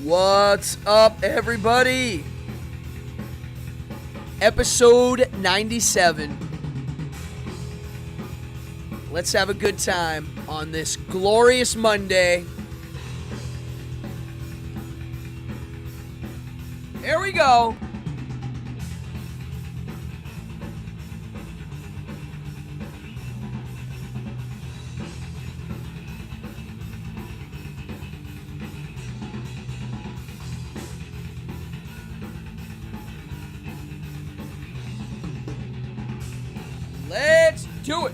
What's up, everybody? Episode 97. Let's have a good time on this glorious Monday. Here we go. Let's do it.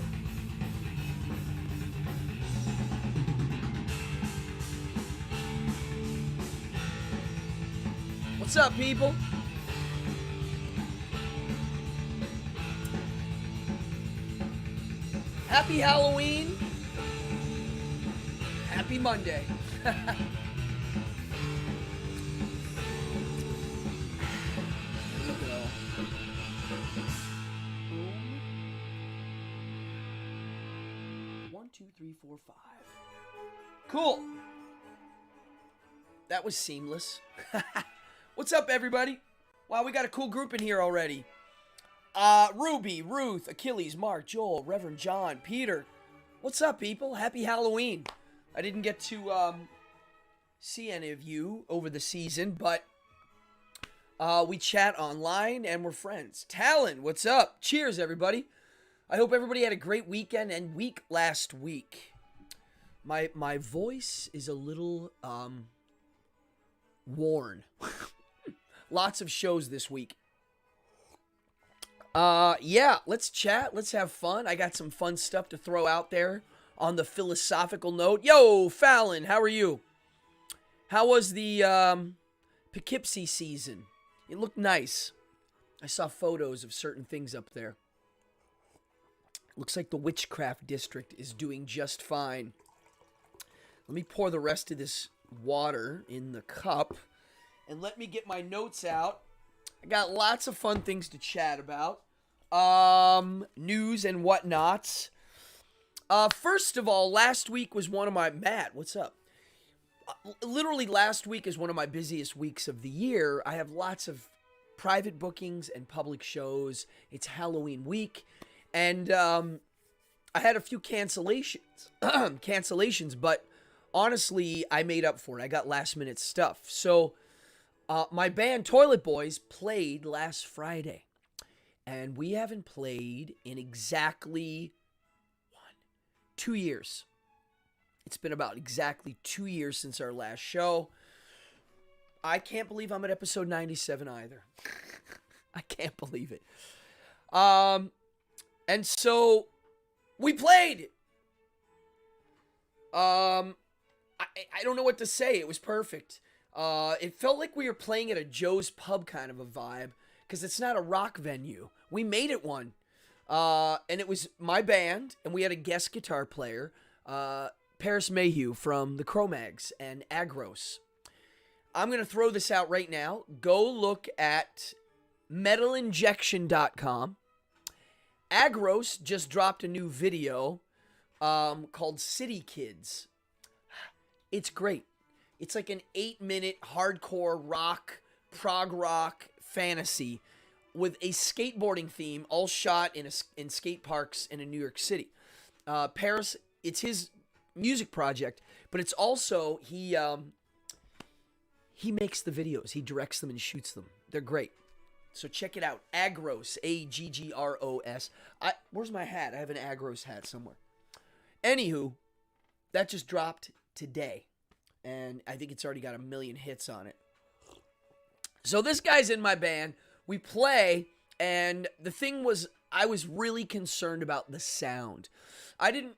What's up, people? Happy Halloween. Happy Monday. Look at all. 1, 2, 3, 4, 5. Cool. That was seamless. What's up, everybody? Wow, we got a cool group in here already. Ruby, Ruth, Achilles, Mark, Joel, Reverend John, Peter. What's up, people? Happy Halloween. I didn't get to see any of you over the season, but we chat online and we're friends. Talon, what's up? Cheers, everybody. I hope everybody had a great weekend and week last week. My voice is a little worn. Lots of shows this week. Yeah, let's chat. Let's have fun. I got some fun stuff to throw out there on the philosophical note. Yo, Fallon, how are you? How was the Poughkeepsie season? It looked nice. I saw photos of certain things up there. Looks like the Witchcraft District is doing just fine. Let me pour the rest of this water in the cup. And let me get my notes out. I got lots of fun things to chat about. News and whatnots. First of all, last week was one of my... Matt, what's up? Literally last week is one of my busiest weeks of the year. I have lots of private bookings and public shows. It's Halloween week. And I had a few cancellations, but honestly, I made up for it. I got last minute stuff. So my band Toilet Boys played last Friday, and we haven't played in exactly 2 years. It's been about exactly 2 years since our last show. I can't believe I'm at episode 97 either. I can't believe it. And so we played. I don't know what to say. It was perfect. It felt like we were playing at a Joe's Pub kind of a vibe, because it's not a rock venue. We made it one. And it was my band, and we had a guest guitar player, Paris Mayhew from the Cro-Mags and Agros. I'm going to throw this out right now. Go look at metalinjection.com. Agros just dropped a new video called City Kids. It's great. It's like an 8-minute hardcore rock, prog rock fantasy with a skateboarding theme, all shot in skate parks in New York City. Paris, it's his music project, but it's also he makes the videos, he directs them and shoots them. They're great. So check it out. Agros, Aggros. Where's my hat? I have an Agros hat somewhere. Anywho, that just dropped today. And I think it's already got 1 million hits on it. So this guy's in my band. We play, and the thing was, I was really concerned about the sound. I didn't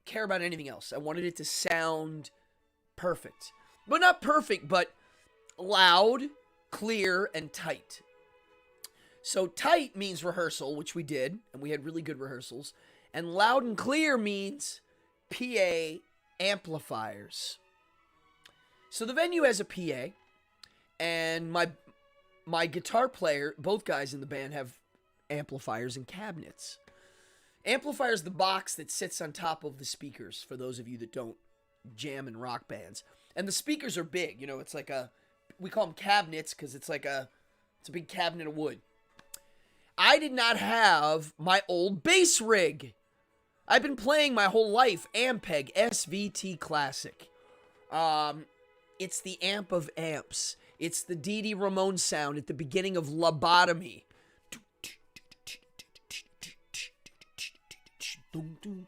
care about anything else. I wanted it to sound perfect. But not perfect, but loud, clear, and tight. So tight means rehearsal, which we did, and we had really good rehearsals. And loud and clear means PA amplifiers. So the venue has a PA, and my guitar player, both guys in the band have amplifiers and cabinets. Amplifier is the box that sits on top of the speakers, for those of you that don't jam and rock bands. And the speakers are big. You know, it's like we call them cabinets because it's a big cabinet of wood. I did not have my old bass rig. I've been playing my whole life Ampeg SVT Classic. It's the amp of amps. It's the Dee Dee Ramone sound at the beginning of Lobotomy.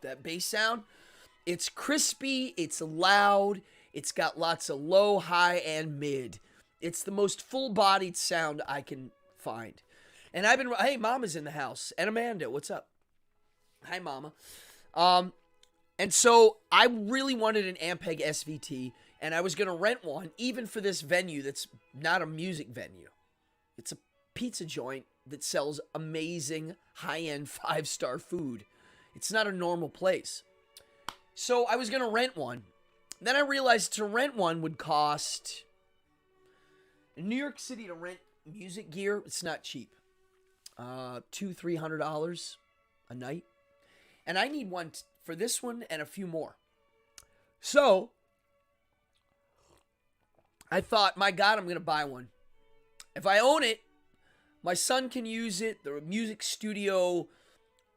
That bass sound. It's crispy. It's loud. It's got lots of low, high, and mid. It's the most full-bodied sound I can find. And hey, Mama's in the house. And Amanda, what's up? Hi, Mama. And so I really wanted an Ampeg SVT, and I was going to rent one, even for this venue that's not a music venue. It's a pizza joint that sells amazing, high-end, 5-star food. It's not a normal place. So I was going to rent one. Then I realized to rent one would cost... In New York City, to rent music gear, it's not cheap. $200-$300 a night. And I need one for this one and a few more. So, I thought, my God, I'm going to buy one. If I own it, my son can use it. The music studio,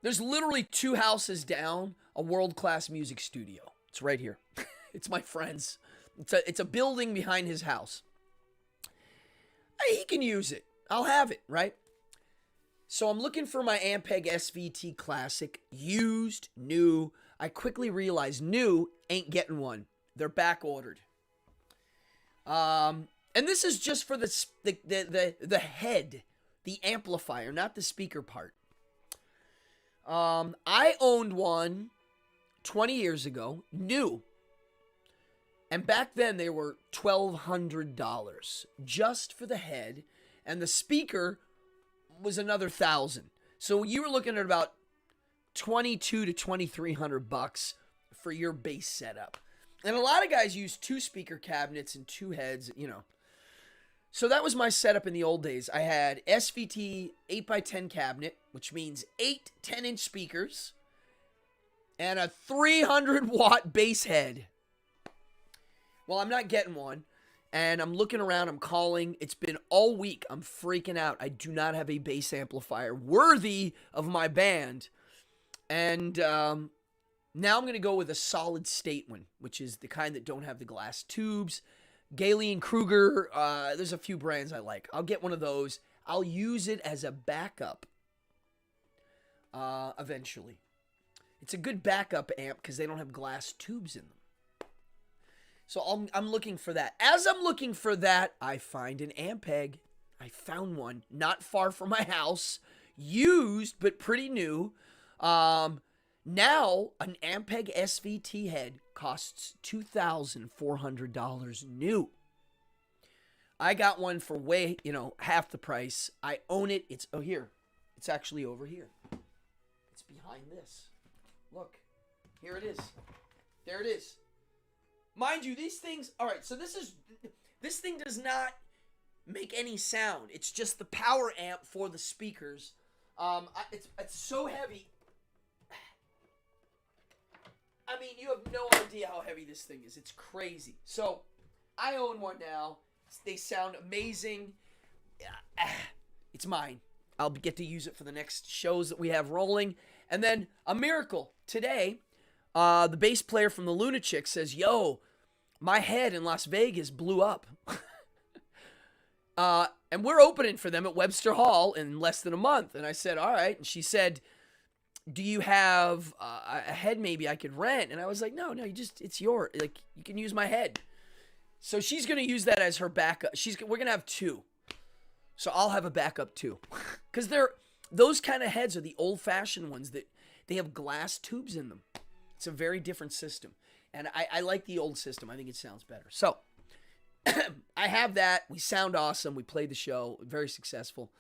there's literally 2 houses down, a world-class music studio. It's right here. It's my friend's. It's a building behind his house. He can use it. I'll have it, right? So I'm looking for my Ampeg SVT Classic, used, new. I quickly realized new ain't getting one. They're back ordered. And this is just for the head, the amplifier, not the speaker part. I owned one 20 years ago, new. And back then they were $1,200 just for the head, and the speaker was another $1,000. So you were looking at about $2,200 to $2,300 for your bass setup. And a lot of guys use 2 speaker cabinets and 2 heads, you know. So that was my setup in the old days. I had SVT 8x10 cabinet, which means 8 10-inch speakers, and a 300-watt bass head. Well, I'm not getting one, and I'm looking around, I'm calling. It's been all week. I'm freaking out. I do not have a bass amplifier worthy of my band. And now I'm going to go with a solid state one, which is the kind that don't have the glass tubes. Galen Kruger, there's a few brands I like. I'll get one of those. I'll use it as a backup eventually. It's a good backup amp because they don't have glass tubes in them. So I'm looking for that. As I'm looking for that, I find an Ampeg. I found one not far from my house, used but pretty new. Now an Ampeg SVT head costs $2,400 new. I got one for way, half the price. I own it. It's here. It's actually over here. It's behind this. Look, here it is. There it is. Mind you, these things, all right, so this thing does not make any sound. It's just the power amp for the speakers. It's so heavy. I mean, you have no idea how heavy this thing is. It's crazy. So, I own one now. They sound amazing. It's mine. I'll get to use it for the next shows that we have rolling. And then, a miracle. Today, the bass player from the Lunatics says, yo, my head in Las Vegas blew up. And we're opening for them at Webster Hall in less than a month. And I said, all right. And she said, do you have a head maybe I could rent? And I was like, no, it's yours. Like, you can use my head. So she's going to use that as her backup. We're going to have 2. So I'll have a backup too. Because those kind of heads are the old-fashioned ones that they have glass tubes in them. It's a very different system. And I like the old system. I think it sounds better. So, I have that. We sound awesome. We played the show. Very successful.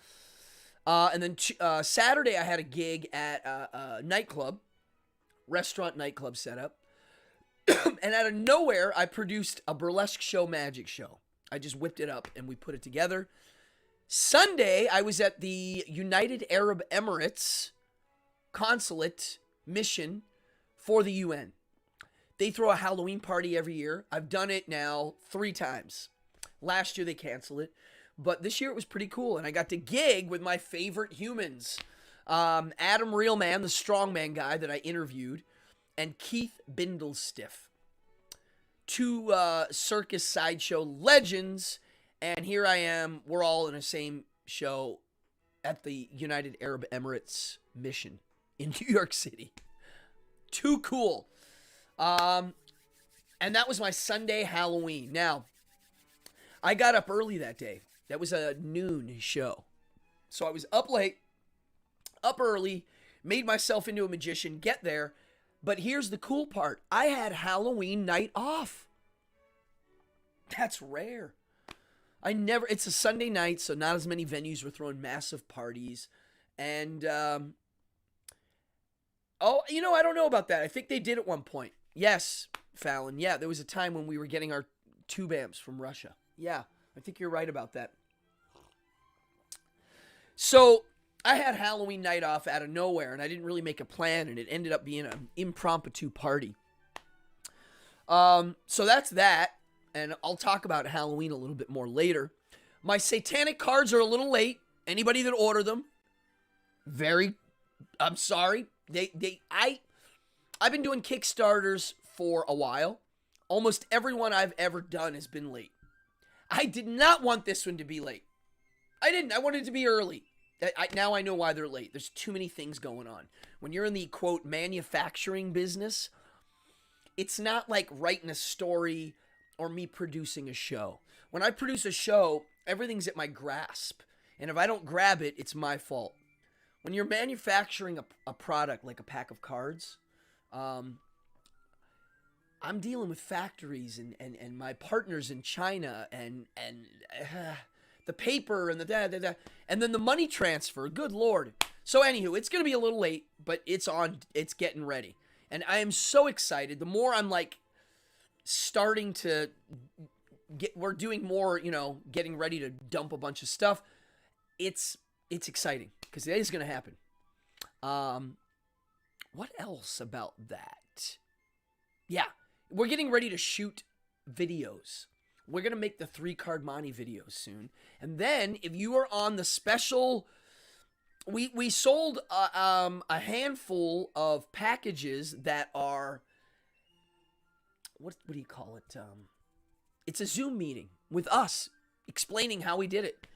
And then Saturday, I had a gig at a nightclub. Restaurant nightclub setup. And out of nowhere, I produced a burlesque show, magic show. I just whipped it up and we put it together. Sunday, I was at the United Arab Emirates consulate mission for the UN. They throw a Halloween party every year. I've done it now 3 times. Last year they canceled it, but this year it was pretty cool, and I got to gig with my favorite humans. Adam Realman, the strongman guy that I interviewed, and Keith Bindlestiff. 2 circus sideshow legends, and here I am. We're all in the same show at the United Arab Emirates mission in New York City. Too cool. And that was my Sunday Halloween. Now, I got up early that day. That was a noon show. So I was up late, up early, made myself into a magician, get there. But here's the cool part. I had Halloween night off. That's rare. It's a Sunday night, so not as many venues were throwing massive parties. And, I don't know about that. I think they did at one point. Yes, Fallon. Yeah, there was a time when we were getting our tube amps from Russia. Yeah, I think you're right about that. So I had Halloween night off out of nowhere, and I didn't really make a plan, and it ended up being an impromptu party. So that's that, and I'll talk about Halloween a little bit more later. My satanic cards are a little late. Anybody that ordered them, I'm sorry. I've been doing Kickstarters for a while. Almost everyone I've ever done has been late. I did not want this one to be late. I didn't. I wanted it to be early. Now I know why they're late. There's too many things going on. When you're in the, quote, manufacturing business, it's not like writing a story or me producing a show. When I produce a show, everything's at my grasp. And if I don't grab it, it's my fault. When you're manufacturing a product like a pack of cards, I'm dealing with factories and my partners in China and the paper and and then the money transfer. Good Lord. So anywho, it's going to be a little late, but it's getting ready. And I am so excited. The more I'm like starting to we're doing more, getting ready to dump a bunch of stuff. It's exciting because it is going to happen. What else about that? Yeah, we're getting ready to shoot videos. We're going to make the 3-card Monty videos soon. And then if you are on the special, we sold a handful of packages that are, what do you call it? It's a Zoom meeting with us explaining how we did it.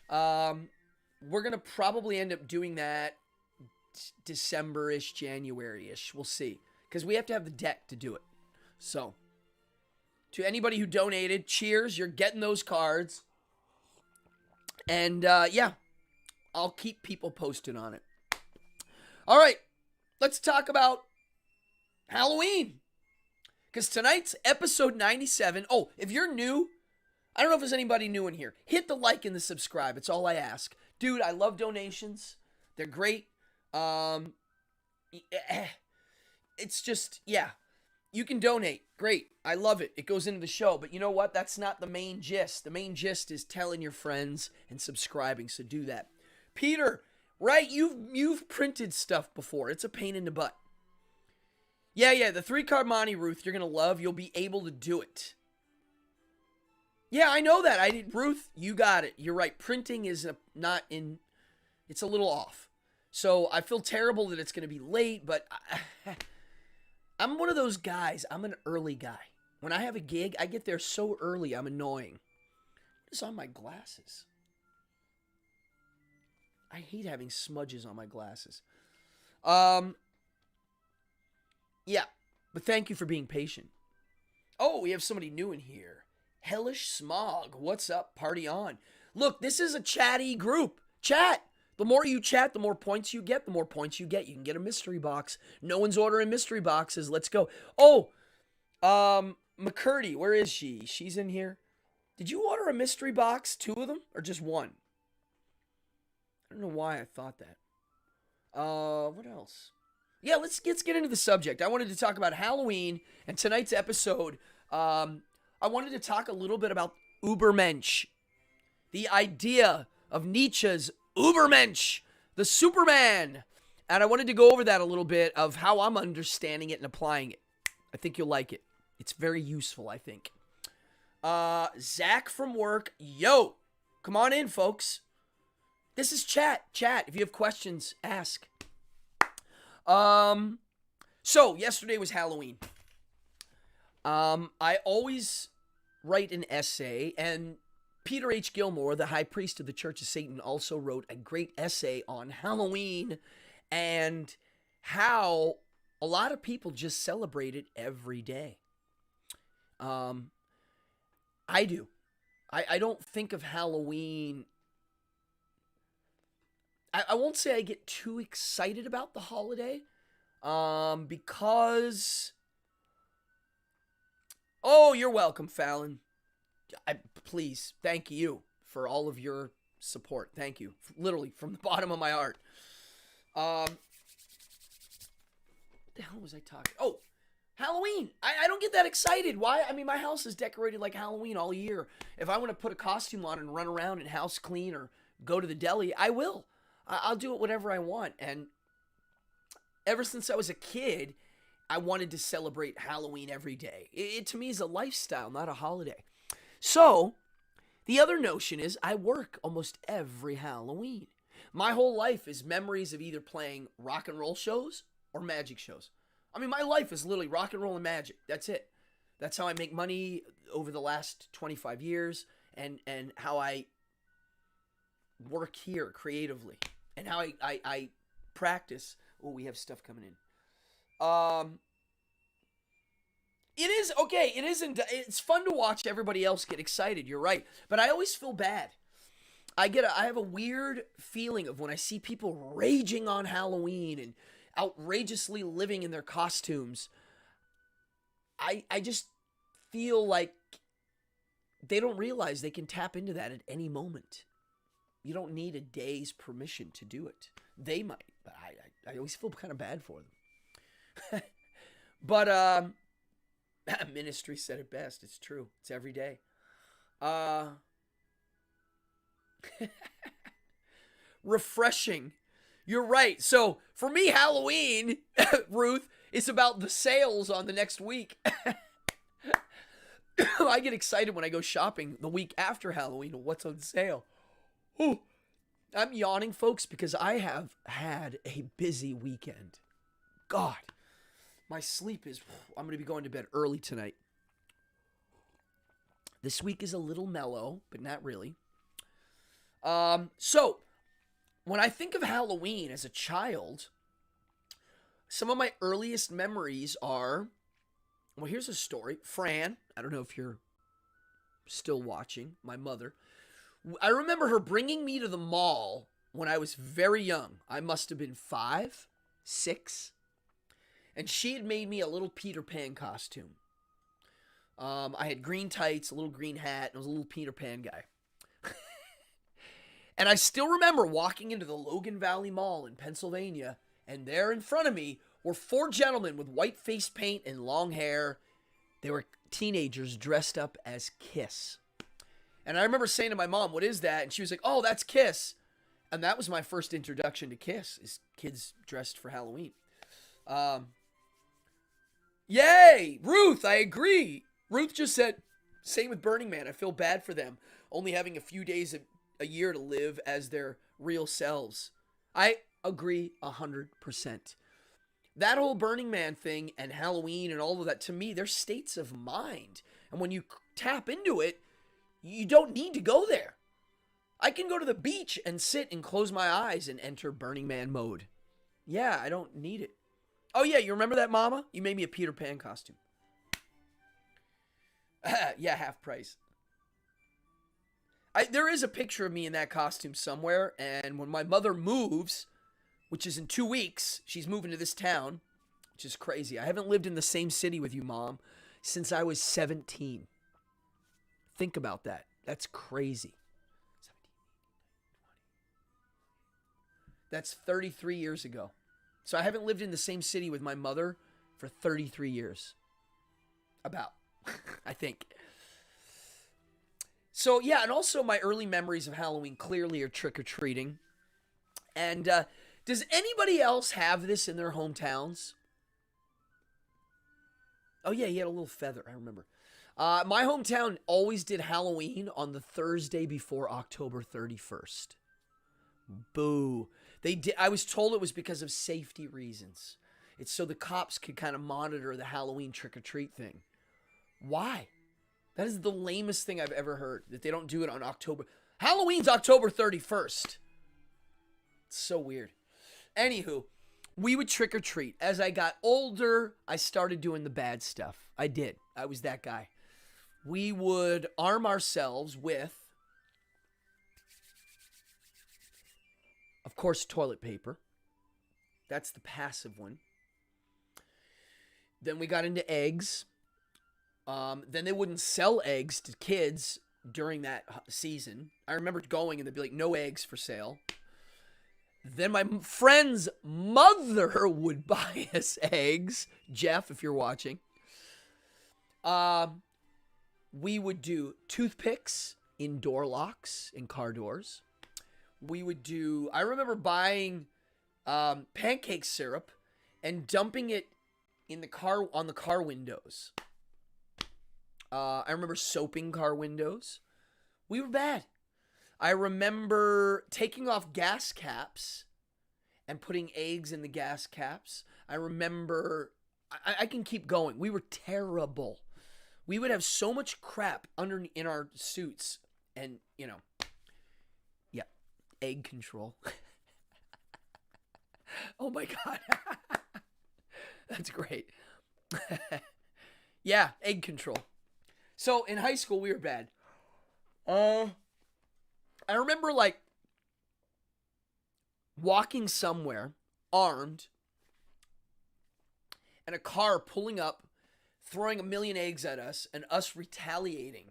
We're going to probably end up doing that December-ish, January-ish. We'll see. Because we have to have the deck to do it. So, to anybody who donated, cheers. You're getting those cards. And, yeah, I'll keep people posted on it. All right, let's talk about Halloween. Because tonight's episode 97. Oh, if you're new, I don't know if there's anybody new in here. Hit the like and the subscribe. It's all I ask. Dude, I love donations. They're great. It's just, yeah. You can donate. Great. I love it. It goes into the show. But you know what? That's not the main gist. The main gist is telling your friends and subscribing. So do that. Peter, right? You've printed stuff before. It's a pain in the butt. Yeah. The 3-card Monty, Ruth, you're going to love. You'll be able to do it. Yeah, I know that. Ruth, you got it. You're right. Printing is it's a little off. So I feel terrible that it's going to be late, but I'm one of those guys. I'm an early guy. When I have a gig, I get there so early, I'm annoying. It's on my glasses. I hate having smudges on my glasses. Yeah, but thank you for being patient. Oh, we have somebody new in here. Hellish Smog. What's up? Party on. Look, this is a chatty group. Chat. The more you chat, the more points you get. The more points you get, you can get a mystery box. No one's ordering mystery boxes. Let's go. Oh, McCurdy, where is she? She's in here. Did you order a mystery box? 2 of them? Or just 1? I don't know why I thought that. What else? Yeah, let's get into the subject. I wanted to talk about Halloween and tonight's episode. I wanted to talk a little bit about Ubermensch. The idea of Nietzsche's Ubermensch, the Superman. And I wanted to go over that a little bit of how I'm understanding it and applying it. I think you'll like it. It's very useful, I think. Zach from work. Yo, come on in, folks. This is chat. If you have questions, ask. So yesterday was Halloween. I always write an essay, and Peter H. Gilmore, the high priest of the Church of Satan, also wrote a great essay on Halloween and how a lot of people just celebrate it every day. I do. I don't think of Halloween. I won't say I get too excited about the holiday, because... Oh, you're welcome, Fallon. Please, thank you for all of your support. Thank you. Literally, from the bottom of my heart. What the hell was I talking? Oh, Halloween. I don't get that excited. Why? I mean, my house is decorated like Halloween all year. If I want to put a costume on and run around and house clean or go to the deli, I will. I'll do it whatever I want. And ever since I was a kid, I wanted to celebrate Halloween every day. It to me is a lifestyle, not a holiday. So, the other notion is I work almost every Halloween. My whole life is memories of either playing rock and roll shows or magic shows. I mean, my life is literally rock and roll and magic. That's it. That's how I make money over the last 25 years and how I work here creatively and how I practice. Oh, we have stuff coming in. It is okay. It isn't. It's fun to watch everybody else get excited. You're right, but I always feel bad. I have a weird feeling of when I see people raging on Halloween and outrageously living in their costumes. I just feel like they don't realize they can tap into that at any moment. You don't need a day's permission to do it. They might, but I always feel kind of bad for them. But ministry said it best. It's true. It's every day. Refreshing. You're right. So for me, Halloween, Ruth, is about the sales on the next week. I get excited when I go shopping the week after Halloween and what's on sale. Ooh, I'm yawning, folks, because I have had a busy weekend. God, my sleep is... I'm going to be going to bed early tonight. This week is a little mellow, but not really. So, when I think of Halloween as a child, some of my earliest memories are... Well, here's a story. Fran, I don't know if you're still watching, my mother. I remember her bringing me to the mall when I was very young. I must have been 5, 6. And she had made me a little Peter Pan costume. I had green tights, a little green hat, and I was a little Peter Pan guy. And I still remember walking into the Logan Valley Mall in Pennsylvania, and there in front of me were 4 gentlemen with white face paint and long hair. They were teenagers dressed up as Kiss. And I remember saying to my mom, "What is that?" And she was like, "Oh, that's Kiss." And that was my first introduction to Kiss, is kids dressed for Halloween. Yay! Ruth, I agree. Ruth just said, same with Burning Man. I feel bad for them, only having a few days a year to live as their real selves. I agree 100%. That whole Burning Man thing and Halloween and all of that, to me, they're states of mind. And when you tap into it, you don't need to go there. I can go to the beach and sit and close my eyes and enter Burning Man mode. Yeah, I don't need it. Oh, yeah, you remember that, Mama? You made me a Peter Pan costume. Yeah, half price. There is a picture of me in that costume somewhere, and when my mother moves, which is in 2 weeks, she's moving to this town, which is crazy. I haven't lived in the same city with you, Mom, since I was 17. Think about that. That's crazy. That's 33 years ago. So I haven't lived in the same city with my mother for 33 years. About, I think. So yeah, and also my early memories of Halloween clearly are trick-or-treating. And does anybody else have this in their hometowns? Oh yeah, he had a little feather. I remember. My hometown always did Halloween on the Thursday before October 31st. Boo. They did. I was told it was because of safety reasons. It's so the cops could kind of monitor the Halloween trick or treat thing. Why? That is the lamest thing I've ever heard. That they don't do it on October. Halloween's October 31st. It's so weird. Anywho, we would trick or treat. As I got older, I started doing the bad stuff. I did. I was that guy. We would arm ourselves with, of course, toilet paper. That's the passive one. Then we got into eggs. Then they wouldn't sell eggs to kids during that season. I remember going and they'd be like, no eggs for sale. Then my friend's mother would buy us eggs. Jeff, if you're watching. We would do toothpicks in door locks in car doors. We would do, I remember buying pancake syrup and dumping it in the car, on the car windows. I remember soaping car windows. We were bad. I remember taking off gas caps and putting eggs in the gas caps. I remember, I can keep going. We were terrible. We would have so much crap in our suits. And, you know, yeah, egg control. Oh my God. That's great. Yeah, egg control. So in high school, we were bad. I remember like walking somewhere armed and a car pulling up, throwing a million eggs at us and us retaliating.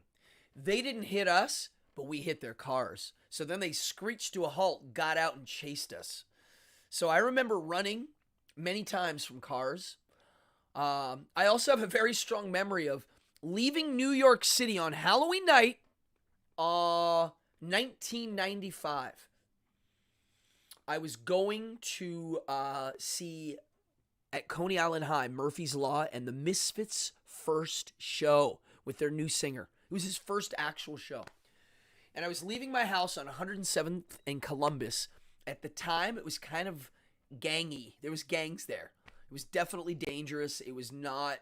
They didn't hit us, but we hit their cars. So then they screeched to a halt, got out and chased us. So I remember running many times from cars. I also have a very strong memory of leaving New York City on Halloween night, 1995. I was going to see at Coney Island High, Murphy's Law and the Misfits' first show with their new singer. It was his first actual show. And I was leaving my house on 107th and Columbus. At the time, it was kind of gangy. There was gangs there. It was definitely dangerous. It was not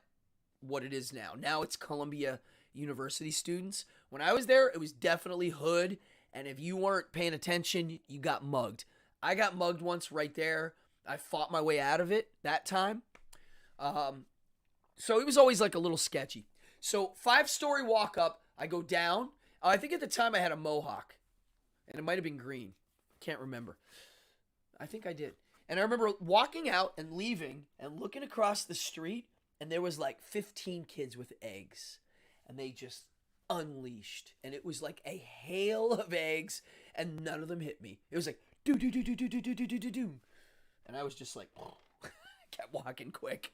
what it is now. Now it's Columbia University students. When I was there, it was definitely hood. And if you weren't paying attention, you got mugged. I got mugged once right there. I fought my way out of it that time. So it was always like a little sketchy. So 5-story walk up. I go down. I think at the time I had a mohawk. And it might have been green. Can't remember. I think I did. And I remember walking out and leaving and looking across the street. And there was like 15 kids with eggs. And they just unleashed. And it was like a hail of eggs. And none of them hit me. It was like, do, do, do, do, do, do, do, do, do, do. And I was just like, kept walking quick.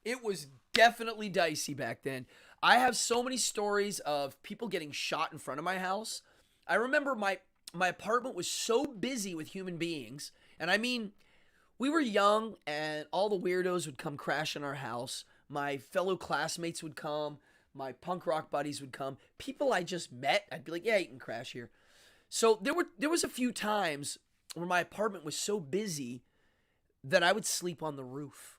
It was definitely dicey back then. I have so many stories of people getting shot in front of my house. I remember my apartment was so busy with human beings. And I mean, we were young and all the weirdos would come crash in our house. My fellow classmates would come. My punk rock buddies would come. People I just met, I'd be like, yeah, you can crash here. So there was a few times where my apartment was so busy that I would sleep on the roof.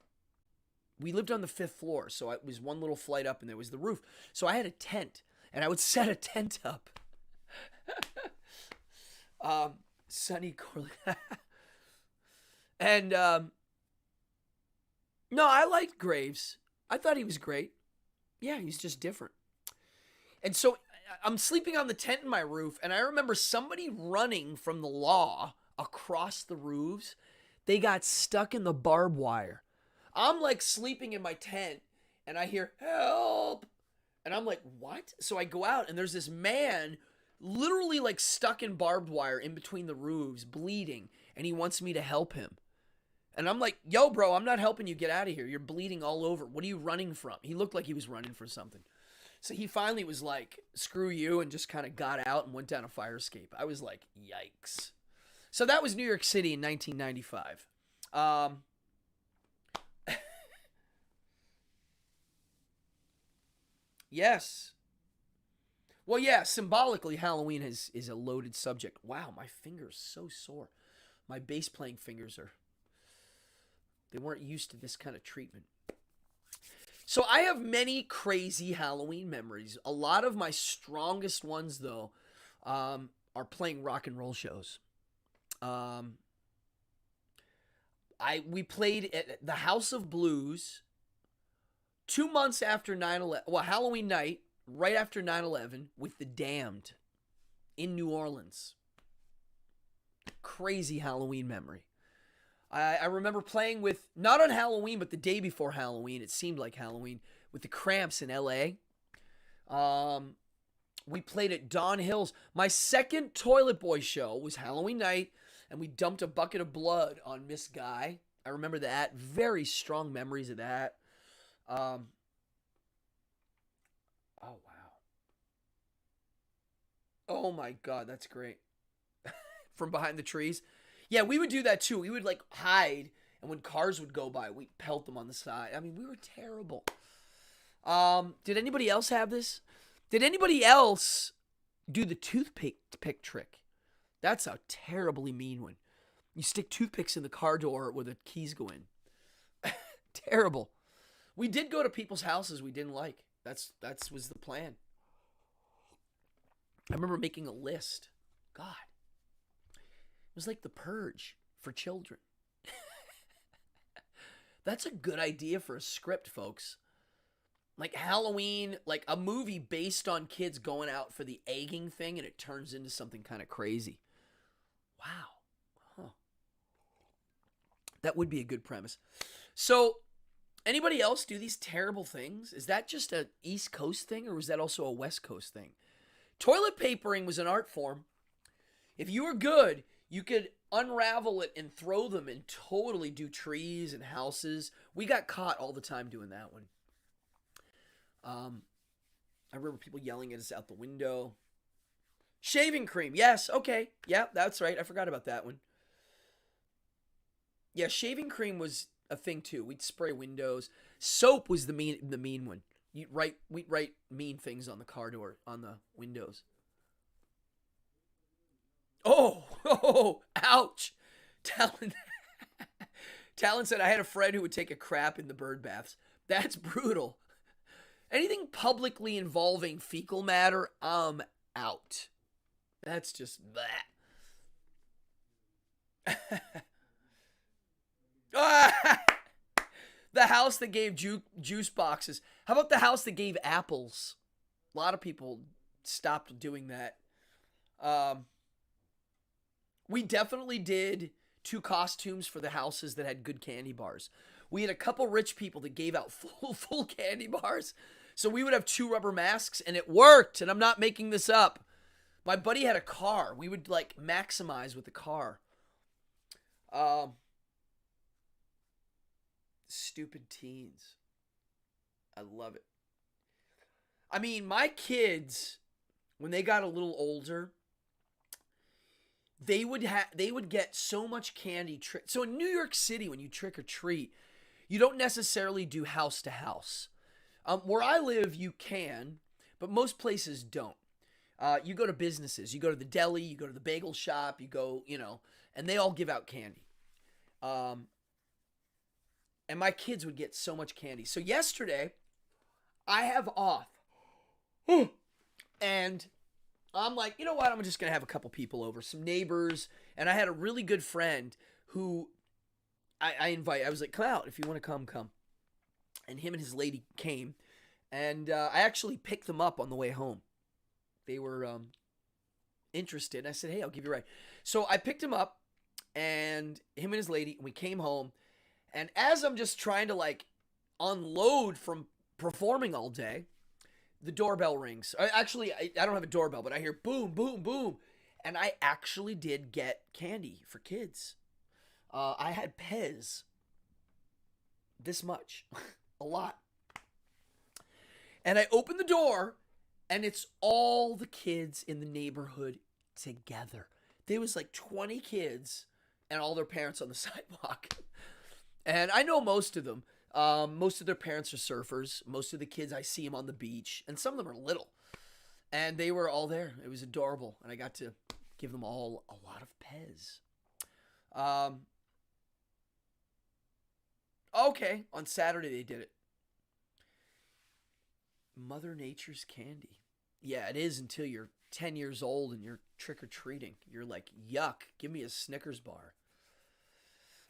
We lived on the 5th floor, so it was one little flight up and there was the roof. So I had a tent, and I would set a tent up. Sonny Corley. And, no, I liked Graves. I thought he was great. Yeah, he's just different. And so I'm sleeping on the tent in my roof, and I remember somebody running from the law across the roofs. They got stuck in the barbed wire. I'm like sleeping in my tent, and I hear, help! And I'm like, what? So I go out, and there's this man literally like stuck in barbed wire in between the roofs, bleeding, and he wants me to help him. And I'm like, yo, bro, I'm not helping you. Get out of here. You're bleeding all over. What are you running from? He looked like he was running for something. So he finally was like, screw you, and just kind of got out and went down a fire escape. I was like, yikes. So that was New York City in 1995. Yes. Well, yeah, symbolically, Halloween is a loaded subject. Wow, my finger's so sore. My bass playing fingers they weren't used to this kind of treatment. So I have many crazy Halloween memories. A lot of my strongest ones, though, are playing rock and roll shows. We played at the House of Blues 2 months after 9/11. Well, Halloween night, right after 9/11, with the Damned in New Orleans. Crazy Halloween memory. I remember playing with, not on Halloween, but the day before Halloween, it seemed like Halloween, with the Cramps in LA. We played at Don Hill's. My second Toilet Boy show was Halloween night, and we dumped a bucket of blood on Miss Guy. I remember that. Very strong memories of that. Oh, wow. Oh, my God, that's great. From behind the trees. Yeah, we would do that too. We would like hide, and when cars would go by, we'd pelt them on the side. I mean, we were terrible. Did anybody else have this? Did anybody else do the toothpick trick? That's a terribly mean one. You stick toothpicks in the car door where the keys go in. Terrible. We did go to people's houses we didn't like. That was the plan. I remember making a list. God. It was like The Purge for children. That's a good idea for a script, folks. Like Halloween, like a movie based on kids going out for the egging thing, and it turns into something kind of crazy. Wow. Huh. That would be a good premise. So, anybody else do these terrible things? Is that just an East Coast thing, or was that also a West Coast thing? Toilet papering was an art form. If you were good, you could unravel it and throw them and totally do trees and houses. We got caught all the time doing that one. I remember people yelling at us out the window. Shaving cream. Yes. Okay. Yeah, that's right. I forgot about that one. Yeah, shaving cream was a thing too. We'd spray windows. Soap was the mean one. We'd write mean things on the car door, on the windows. Oh, ouch. Talon said, I had a friend who would take a crap in the bird baths. That's brutal. Anything publicly involving fecal matter, I'm out. That's just that. The house that gave juice boxes. How about the house that gave apples? A lot of people stopped doing that. We definitely did 2 costumes for the houses that had good candy bars. We had a couple rich people that gave out full candy bars. So we would have 2 rubber masks, and it worked, and I'm not making this up. My buddy had a car. We would, like, maximize with the car. Stupid teens. I love it. I mean, my kids, when they got a little older, they would get so much candy. So in New York City, when you trick or treat, you don't necessarily do house to house. Where I live, you can, but most places don't. You go to businesses. You go to the deli. You go to the bagel shop. You go, and they all give out candy. And my kids would get so much candy. So yesterday, I have off. And I'm like, you know what? I'm just going to have a couple people over, some neighbors. And I had a really good friend who I invite. I was like, come out. If you want to come. And him and his lady came. And I actually picked them up on the way home. They were interested. I said, hey, I'll give you a ride. So I picked him up, and him and his lady, we came home. And as I'm just trying to, like, unload from performing all day, the doorbell rings. I don't have a doorbell, but I hear boom, boom, boom. And I actually did get candy for kids. I had Pez. This much. A lot. And I opened the door, and it's all the kids in the neighborhood together. There was like 20 kids and all their parents on the sidewalk. And I know most of them. Most of their parents are surfers. Most of the kids, I see them on the beach, and some of them are little. And they were all there. It was adorable, and I got to give them all a lot of Pez. Okay, on Saturday they did it. Mother Nature's candy. Yeah, it is until you're 10 years old and you're trick-or-treating. You're like, yuck, give me a Snickers bar.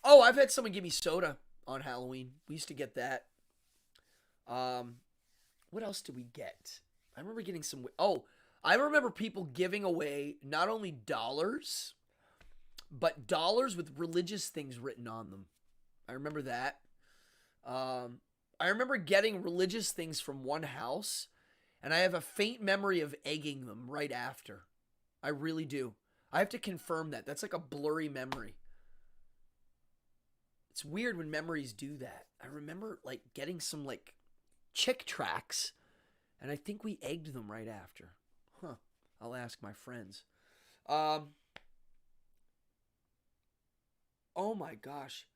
Oh, I've had someone give me soda on Halloween. We used to get that. What else did we get? I remember getting some... Oh, I remember people giving away not only dollars, but dollars with religious things written on them. I remember that. I remember getting religious things from one house, and I have a faint memory of egging them right after. I really do. I have to confirm that. That's like a blurry memory. It's weird when memories do that. I remember like getting some like Chick tracts, and I think we egged them right after. Huh. I'll ask my friends. Oh my gosh.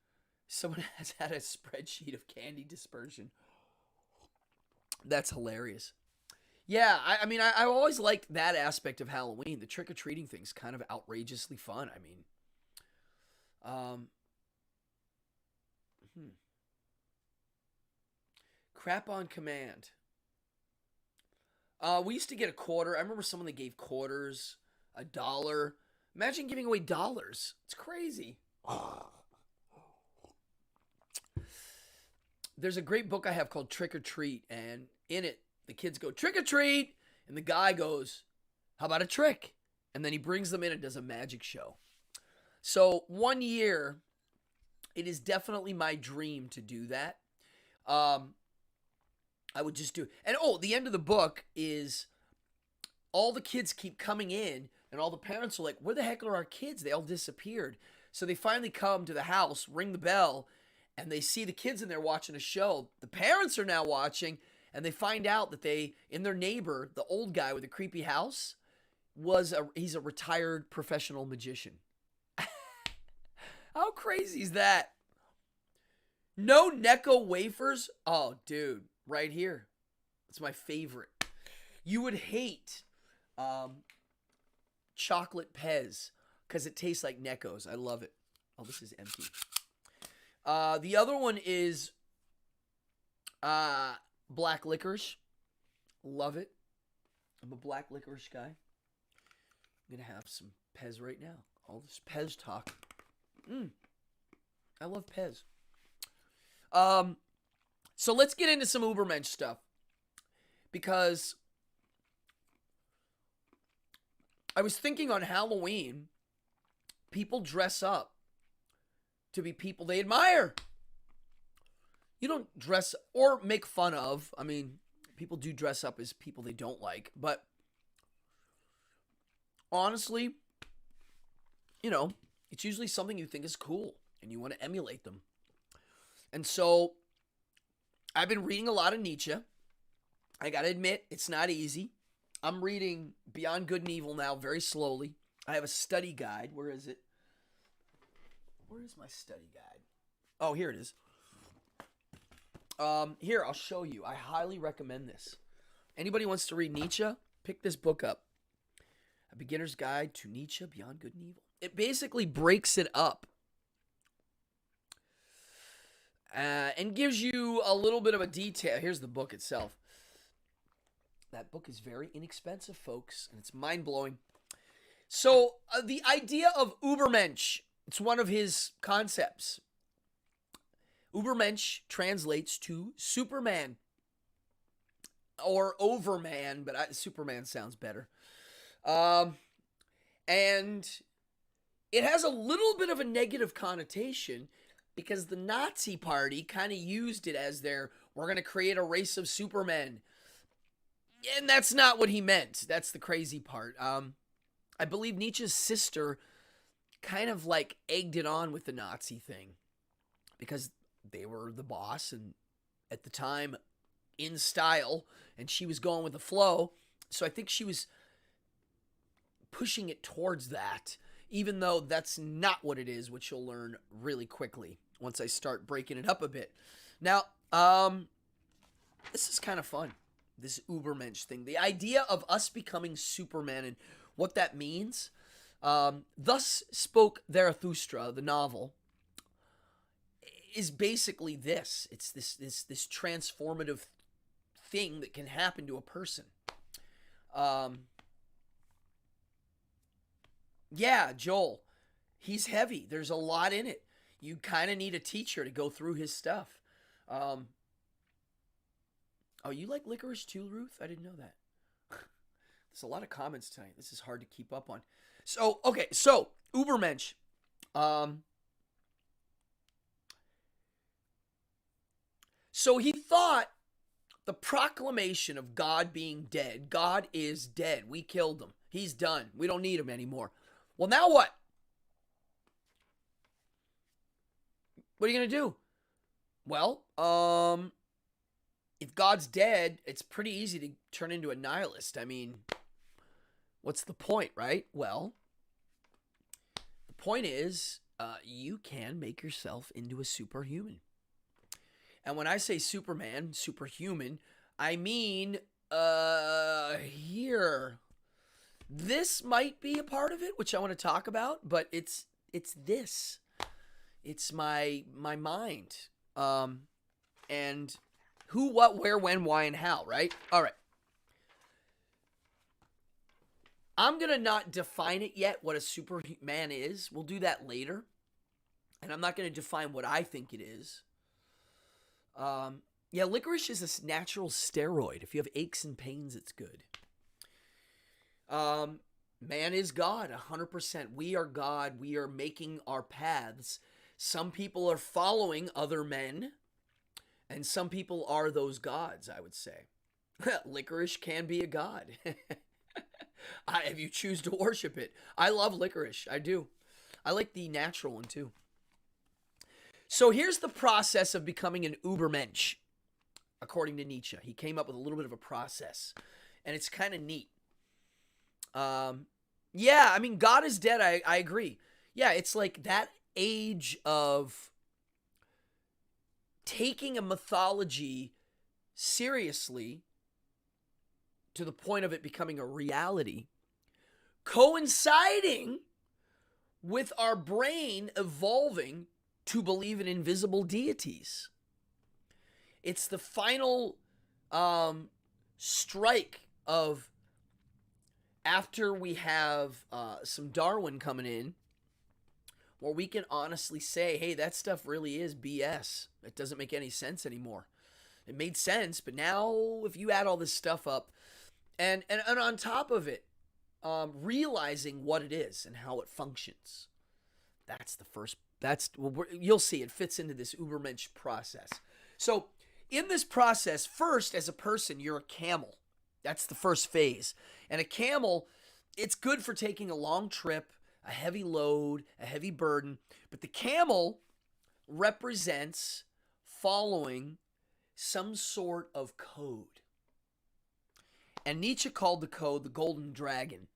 Someone has had a spreadsheet of candy dispersion. That's hilarious. Yeah, I mean, I always liked that aspect of Halloween. The trick-or-treating thing's kind of outrageously fun. I mean, crap on command. We used to get a quarter. I remember someone that gave quarters, $1. Imagine giving away dollars. It's crazy. There's a great book I have called Trick or Treat, and in it, the kids go, trick or treat, and the guy goes, how about a trick? And then he brings them in and does a magic show. So one year, it is definitely my dream to do that. I would just do it. And the end of the book is all the kids keep coming in, and all the parents are like, where the heck are our kids? They all disappeared. So they finally come to the house, ring the bell, and they see the kids in there watching a show. The parents are now watching, and they find out that their neighbor, the old guy with the creepy house, he's a retired professional magician. How crazy is that? No Necco wafers? Oh, dude, right here. It's my favorite. You would hate chocolate Pez because it tastes like Necco's. I love it. Oh, this is empty. The other one is black licorice. Love it. I'm a black licorice guy. I'm going to have some Pez right now. All this Pez talk. I love Pez. So let's get into some Ubermensch stuff. Because I was thinking on Halloween, people dress up to be people they admire. You don't dress or make fun of. I mean, people do dress up as people they don't like. But honestly, it's usually something you think is cool and you want to emulate them. And so I've been reading a lot of Nietzsche. I got to admit, it's not easy. I'm reading Beyond Good and Evil now very slowly. I have a study guide. Where is it? Where is my study guide? Oh, here it is. Here, I'll show you. I highly recommend this. Anybody wants to read Nietzsche, pick this book up. A Beginner's Guide to Nietzsche, Beyond Good and Evil. It basically breaks it up and gives you a little bit of a detail. Here's the book itself. That book is very inexpensive, folks, and it's mind-blowing. So, the idea of Ubermensch, it's one of his concepts. Ubermensch translates to Superman or Overman, but Superman sounds better. And it has a little bit of a negative connotation because the Nazi Party kind of used it as we're going to create a race of Supermen. And that's not what he meant. That's the crazy part. I believe Nietzsche's sister kind of like egged it on with the Nazi thing because they were the boss and at the time in style and she was going with the flow. So I think she was pushing it towards that, even though that's not what it is, which you'll learn really quickly once I start breaking it up a bit. Now, this is kind of fun. This Ubermensch thing. The idea of us becoming Superman and what that means. Thus Spoke Zarathustra, the novel, is basically this. It's this transformative thing that can happen to a person. Yeah, Joel, he's heavy. There's a lot in it. You kind of need a teacher to go through his stuff. Oh, you like licorice too, Ruth? I didn't know that. There's a lot of comments tonight. This is hard to keep up on. So, okay, so Ubermensch. So he thought the proclamation of God being dead. God is dead. We killed him. He's done. We don't need him anymore. Well, now what? What are you going to do? Well, if God's dead, it's pretty easy to turn into a nihilist. I mean, what's the point, right? Well, the point is you can make yourself into a superhuman. And when I say Superman, superhuman, I mean here. This might be a part of it, which I want to talk about, but it's this. It's my mind. And who, what, where, when, why, and how, right? All right. I'm going to not define it yet, what a Superman is. We'll do that later. And I'm not going to define what I think it is. Yeah, licorice is a natural steroid. If you have aches and pains, it's good. Man is God, 100%. We are God. We are making our paths. Some people are following other men, and some people are those gods, I would say. Licorice can be a god. If you choose to worship it. I love licorice. I do. I like the natural one, too. So here's the process of becoming an Ubermensch, according to Nietzsche. He came up with a little bit of a process, and it's kind of neat. Yeah, I mean, God is dead. I agree. Yeah, it's like that age of taking a mythology seriously to the point of it becoming a reality, coinciding with our brain evolving to believe in invisible deities. It's the final strike of, after we have some Darwin coming in, where we can honestly say, hey, that stuff really is BS. It doesn't make any sense anymore. It made sense, but now if you add all this stuff up, and on top of it, realizing what it is and how it functions, that's the first. You'll see it fits into this Ubermensch process. So in this process, first, as a person, you're a camel. That's the first phase. And a camel, it's good for taking a long trip, a heavy load, a heavy burden. But the camel represents following some sort of code. And Nietzsche called the code the golden dragon.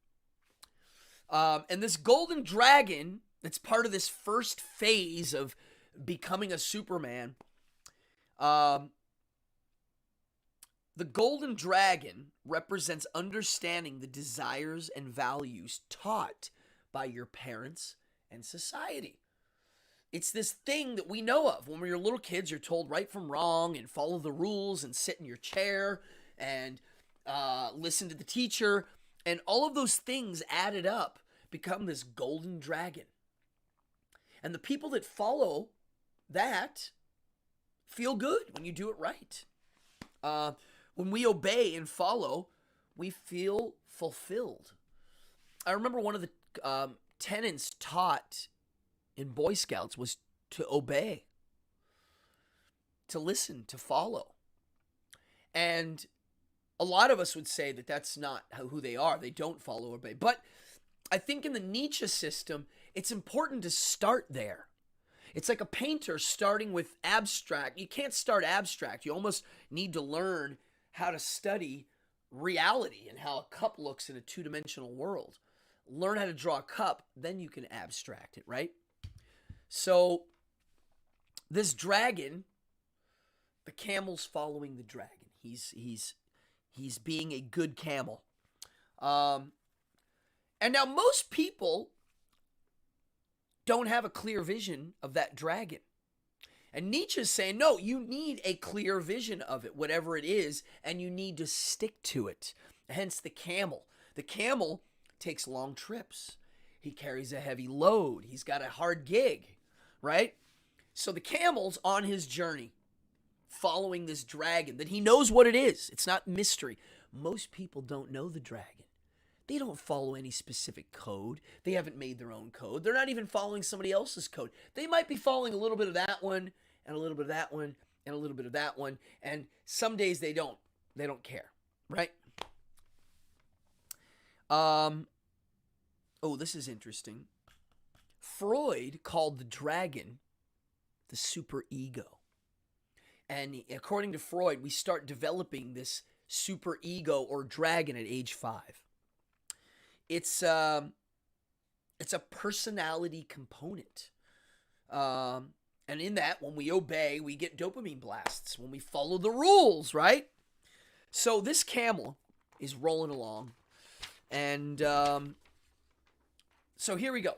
And this golden dragon, that's part of this first phase of becoming a Superman. The golden dragon represents understanding the desires and values taught by your parents and society. It's this thing that we know of. When we're little kids, you're told right from wrong and follow the rules and sit in your chair and listen to the teacher. And all of those things added up become this golden dragon. And the people that follow that feel good when you do it right. When we obey and follow, we feel fulfilled. I remember one of the tenets taught in Boy Scouts was to obey, to listen, to follow. And a lot of us would say that that's not who they are. They don't follow or obey. But I think in the Nietzsche system, it's important to start there. It's like a painter starting with abstract. You can't start abstract. You almost need to learn how to study reality and how a cup looks in a two-dimensional world. Learn how to draw a cup, then you can abstract it, right? So this dragon The camel's following the dragon. He's being a good camel. And now most people don't have a clear vision of that dragon. And Nietzsche's saying, no, you need a clear vision of it, whatever it is, and you need to stick to it. Hence the camel. The camel takes long trips. He carries a heavy load. He's got a hard gig, right? So the camel's on his journey, following this dragon that he knows what it is. It's not mystery. Most people don't know the dragon. They don't follow any specific code. They haven't made their own code. They're not even following somebody else's code. They might be following a little bit of that one, and a little bit of that one, and a little bit of that one. And some days they don't. They don't care, right? Oh, this is interesting. Freud called the dragon the superego. And according to Freud, we start developing this superego or dragon at age 5. It's a personality component. And in that, when we obey, we get dopamine blasts. When we follow the rules, right? So this camel is rolling along. And so here we go.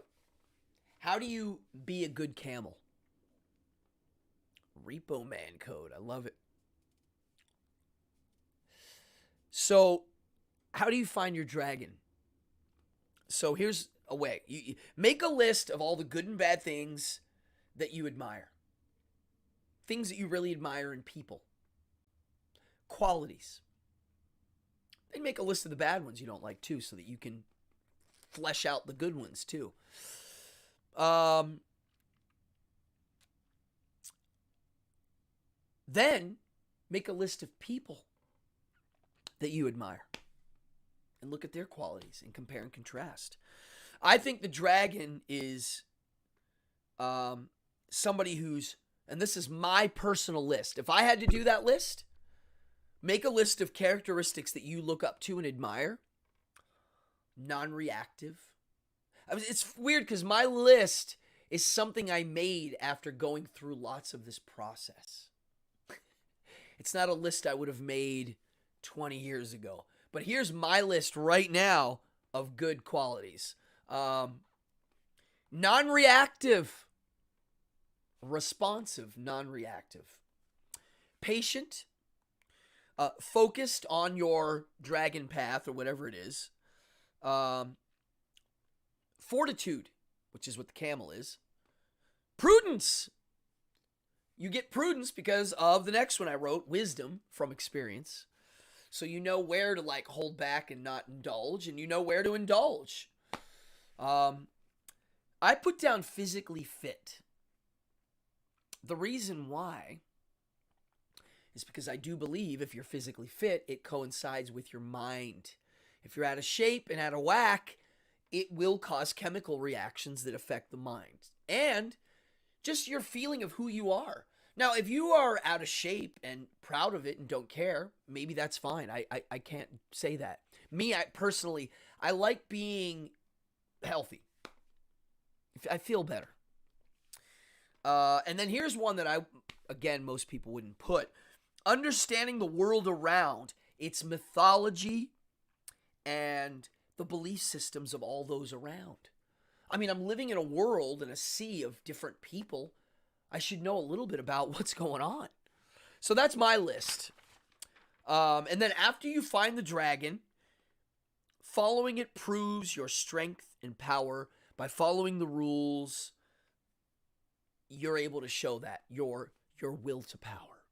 How do you be a good camel? Repo Man code. I love it. So how do you find your dragon? So here's a way. You make a list of all the good and bad things that you admire. Things that you really admire in people. Qualities. Then make a list of the bad ones you don't like too, so that you can flesh out the good ones too. Then make a list of people that you admire and look at their qualities and compare and contrast. I think the dragon is somebody who's, and this is my personal list. If I had to do that list, make a list of characteristics that you look up to and admire. Non-reactive. I mean, it's weird because my list is something I made after going through lots of this process. It's not a list I would have made 20 years ago. But here's my list right now of good qualities. Non-reactive. Responsive, non-reactive. Patient. Focused on your dragon path or whatever it is. Fortitude, which is what the camel is. Prudence. You get prudence because of the next one I wrote, wisdom from experience. So you know where to hold back and not indulge, and you know where to indulge. I put down physically fit. The reason why is because I do believe if you're physically fit, it coincides with your mind. If you're out of shape and out of whack, it will cause chemical reactions that affect the mind. And just your feeling of who you are. Now, if you are out of shape and proud of it and don't care, maybe that's fine. I can't say that. Me, personally, I like being healthy. I feel better. And then here's one that again, most people wouldn't put. Understanding the world around, its mythology, and the belief systems of all those around. I mean, I'm living in a world and a sea of different people. I should know a little bit about what's going on. So that's my list. And then after you find the dragon, following it proves your strength and power. By following the rules, you're able to show that, your will to power,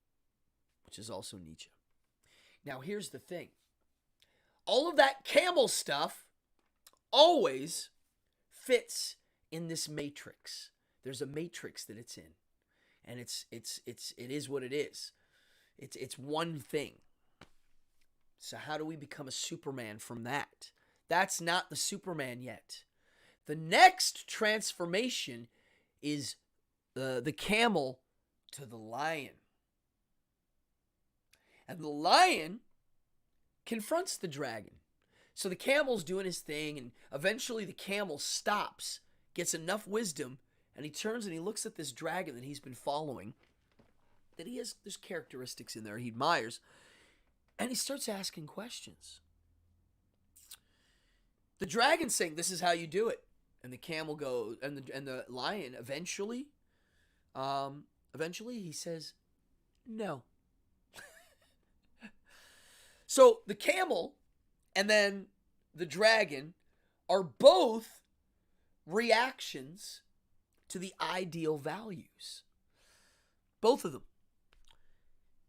which is also Nietzsche. Now, here's the thing. All of that camel stuff always fits in this matrix. There's a matrix that it's in. And it is what it is. It's one thing. So how do we become a Superman from that? That's not the Superman yet. The next transformation is the camel to the lion. And the lion confronts the dragon. So the camel's doing his thing, and eventually the camel stops, gets enough wisdom, and he turns and he looks at this dragon that he's been following. that there's characteristics in there he admires. And he starts asking questions. The dragon's saying, this is how you do it. And the camel goes, and the lion eventually he says, no. So the camel and then the dragon are both reactions to the ideal values. Both of them.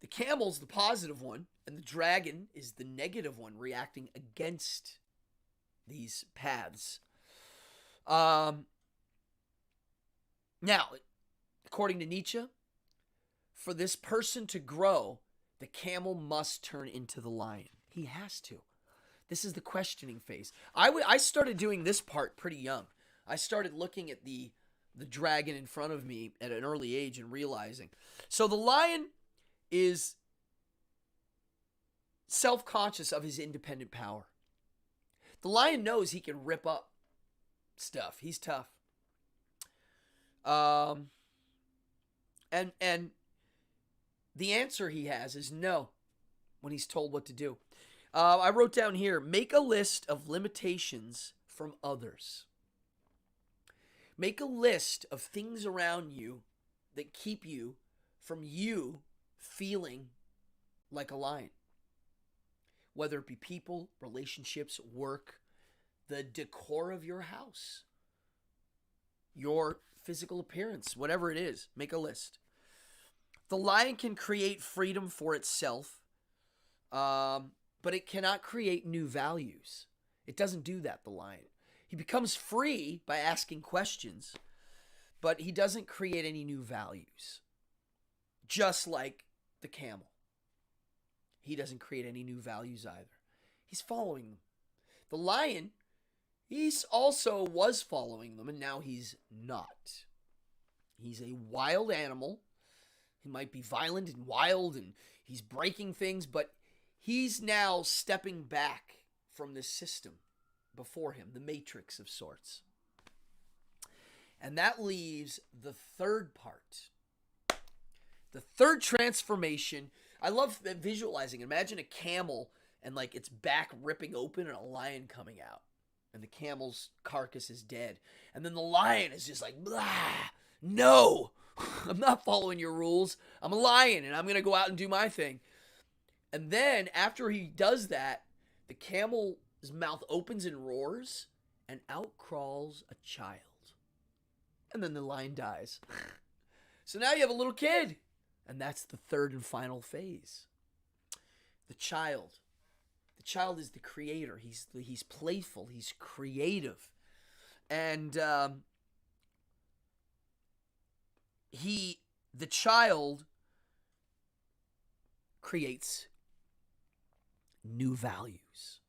The camel's the positive one, and the dragon is the negative one, reacting against these paths. Now, according to Nietzsche, for this person to grow, the camel must turn into the lion. He has to. This is the questioning phase. I started doing this part pretty young. I started looking at the dragon in front of me at an early age and realizing. So the lion is self-conscious of his independent power. The lion knows he can rip up stuff. He's tough. And the answer he has is no when he's told what to do. I wrote down here, make a list of limitations from others. Make a list of things around you that keep you from you feeling like a lion. Whether it be people, relationships, work, the decor of your house, your physical appearance, whatever it is, make a list. The lion can create freedom for itself, but it cannot create new values. It doesn't do that, the lion. He becomes free by asking questions, but he doesn't create any new values. Just like the camel. He doesn't create any new values either. He's following them. The lion, he's also was following them, and now he's not. He's a wild animal. He might be violent and wild, and he's breaking things, but he's now stepping back from this system before him, the matrix of sorts. And that leaves the third part. The third transformation. I love visualizing. Imagine a camel and like its back ripping open and a lion coming out. And the camel's carcass is dead. And then the lion is just like, blah, no, I'm not following your rules. I'm a lion and I'm going to go out and do my thing. And then after he does that, the camel's mouth opens and roars and out crawls a child. And then the lion dies. So now you have a little kid. And that's the third and final phase. The child. The child is the creator. He's playful. He's creative. And the child creates new values.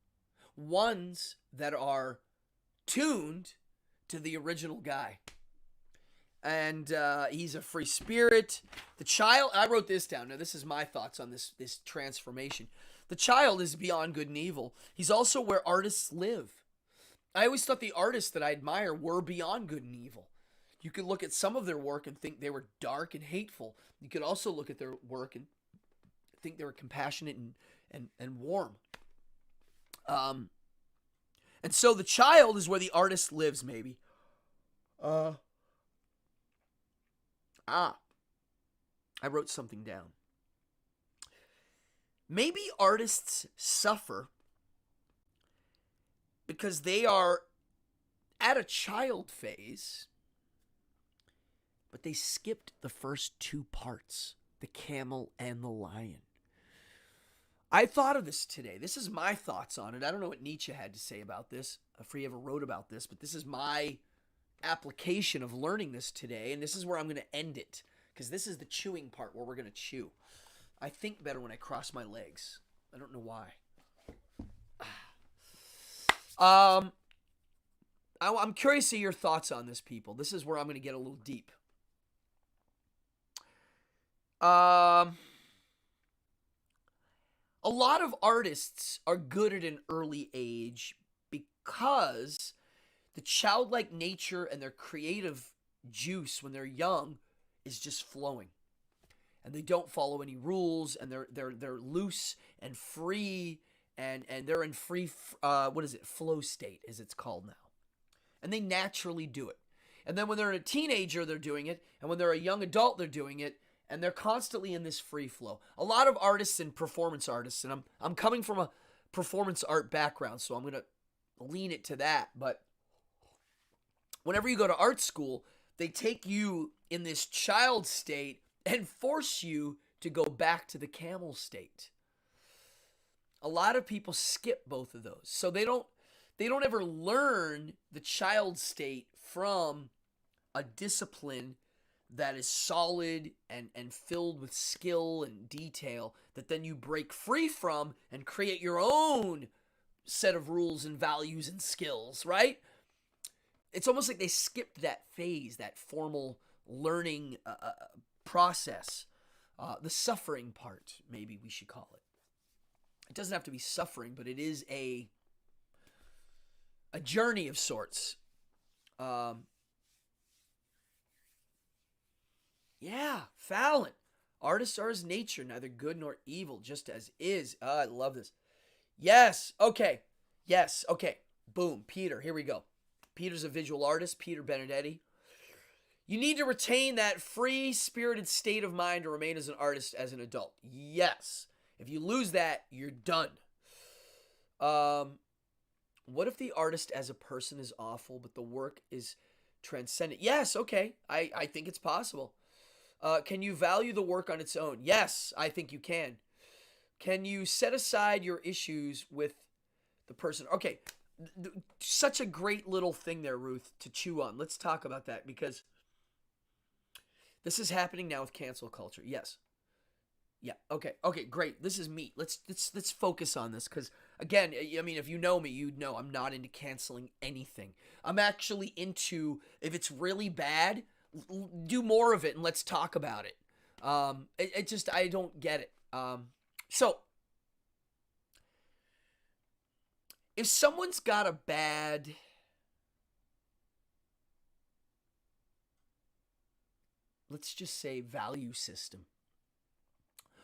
Ones that are tuned to the original guy. And he's a free spirit. The child, I wrote this down. Now, this is my thoughts on this transformation. The child is beyond good and evil. He's also where artists live. I always thought the artists that I admire were beyond good and evil. You could look at some of their work and think they were dark and hateful. You could also look at their work and think they were compassionate and warm. And so the child is where the artist lives, maybe. I wrote something down. Maybe artists suffer because they are at a child phase, but they skipped the first two parts, the camel and the lion. I thought of this today. This is my thoughts on it. I don't know what Nietzsche had to say about this, if he ever wrote about this, but this is my application of learning this today, and this is where I'm going to end it, because this is the chewing part where we're going to chew. I think better when I cross my legs. I don't know why. I'm curious to your thoughts on this, people. This is where I'm going to get a little deep. A lot of artists are good at an early age because the childlike nature and their creative juice when they're young is just flowing. and they don't follow any rules, and they're loose and free, and they're in free what is it, flow state as it's called now, and they naturally do it. And then when they're a teenager, they're doing it, and when they're a young adult, they're doing it, and they're constantly in this free flow. A lot of artists and performance artists, and I'm coming from a performance art background, so I'm gonna lean it to that. But whenever you go to art school, they take you in this child state and force you to go back to the camel state. A lot of people skip both of those. So they don't ever learn the child state from a discipline that is solid and filled with skill and detail that then you break free from and create your own set of rules and values and skills, right? It's almost like they skipped that phase, that formal learning process, the suffering part, maybe we should call it. It doesn't have to be suffering, but it is a journey of sorts. Yeah, Fallon. Artists are as nature, neither good nor evil, just as is. I love this. Yes, okay. Yes, okay. Boom, Peter, here we go. Peter's a visual artist, Peter Benedetti. You need to retain that free-spirited state of mind to remain as an artist as an adult. Yes. If you lose that, you're done. What if the artist as a person is awful, but the work is transcendent? Yes, okay. I think it's possible. Can you value the work on its own? Yes, I think you can. Can you set aside your issues with the person? Okay, such a great little thing there, Ruth, to chew on. Let's talk about that because this is happening now with cancel culture. Yes. Yeah. Okay. Okay. Great. This is meat. Let's focus on this because again, I mean, if you know me, you'd know I'm not into canceling anything. I'm actually into if it's really bad, do more of it and let's talk about it. It just I don't get it. So if someone's got a bad let's just say value system.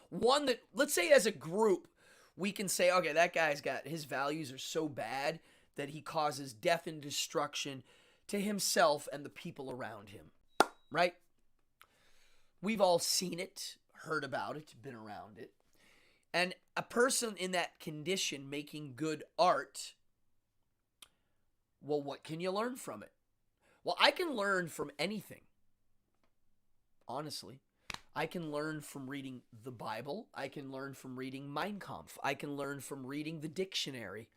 One that, let's say as a group, we can say, okay, that guy's got, his values are so bad that he causes death and destruction to himself and the people around him, right? We've all seen it, heard about it, been around it. And a person in that condition making good art, well, what can you learn from it? Well, I can learn from anything, honestly. I can learn from reading the Bible. I can learn from reading Mein Kampf. I can learn from reading the dictionary.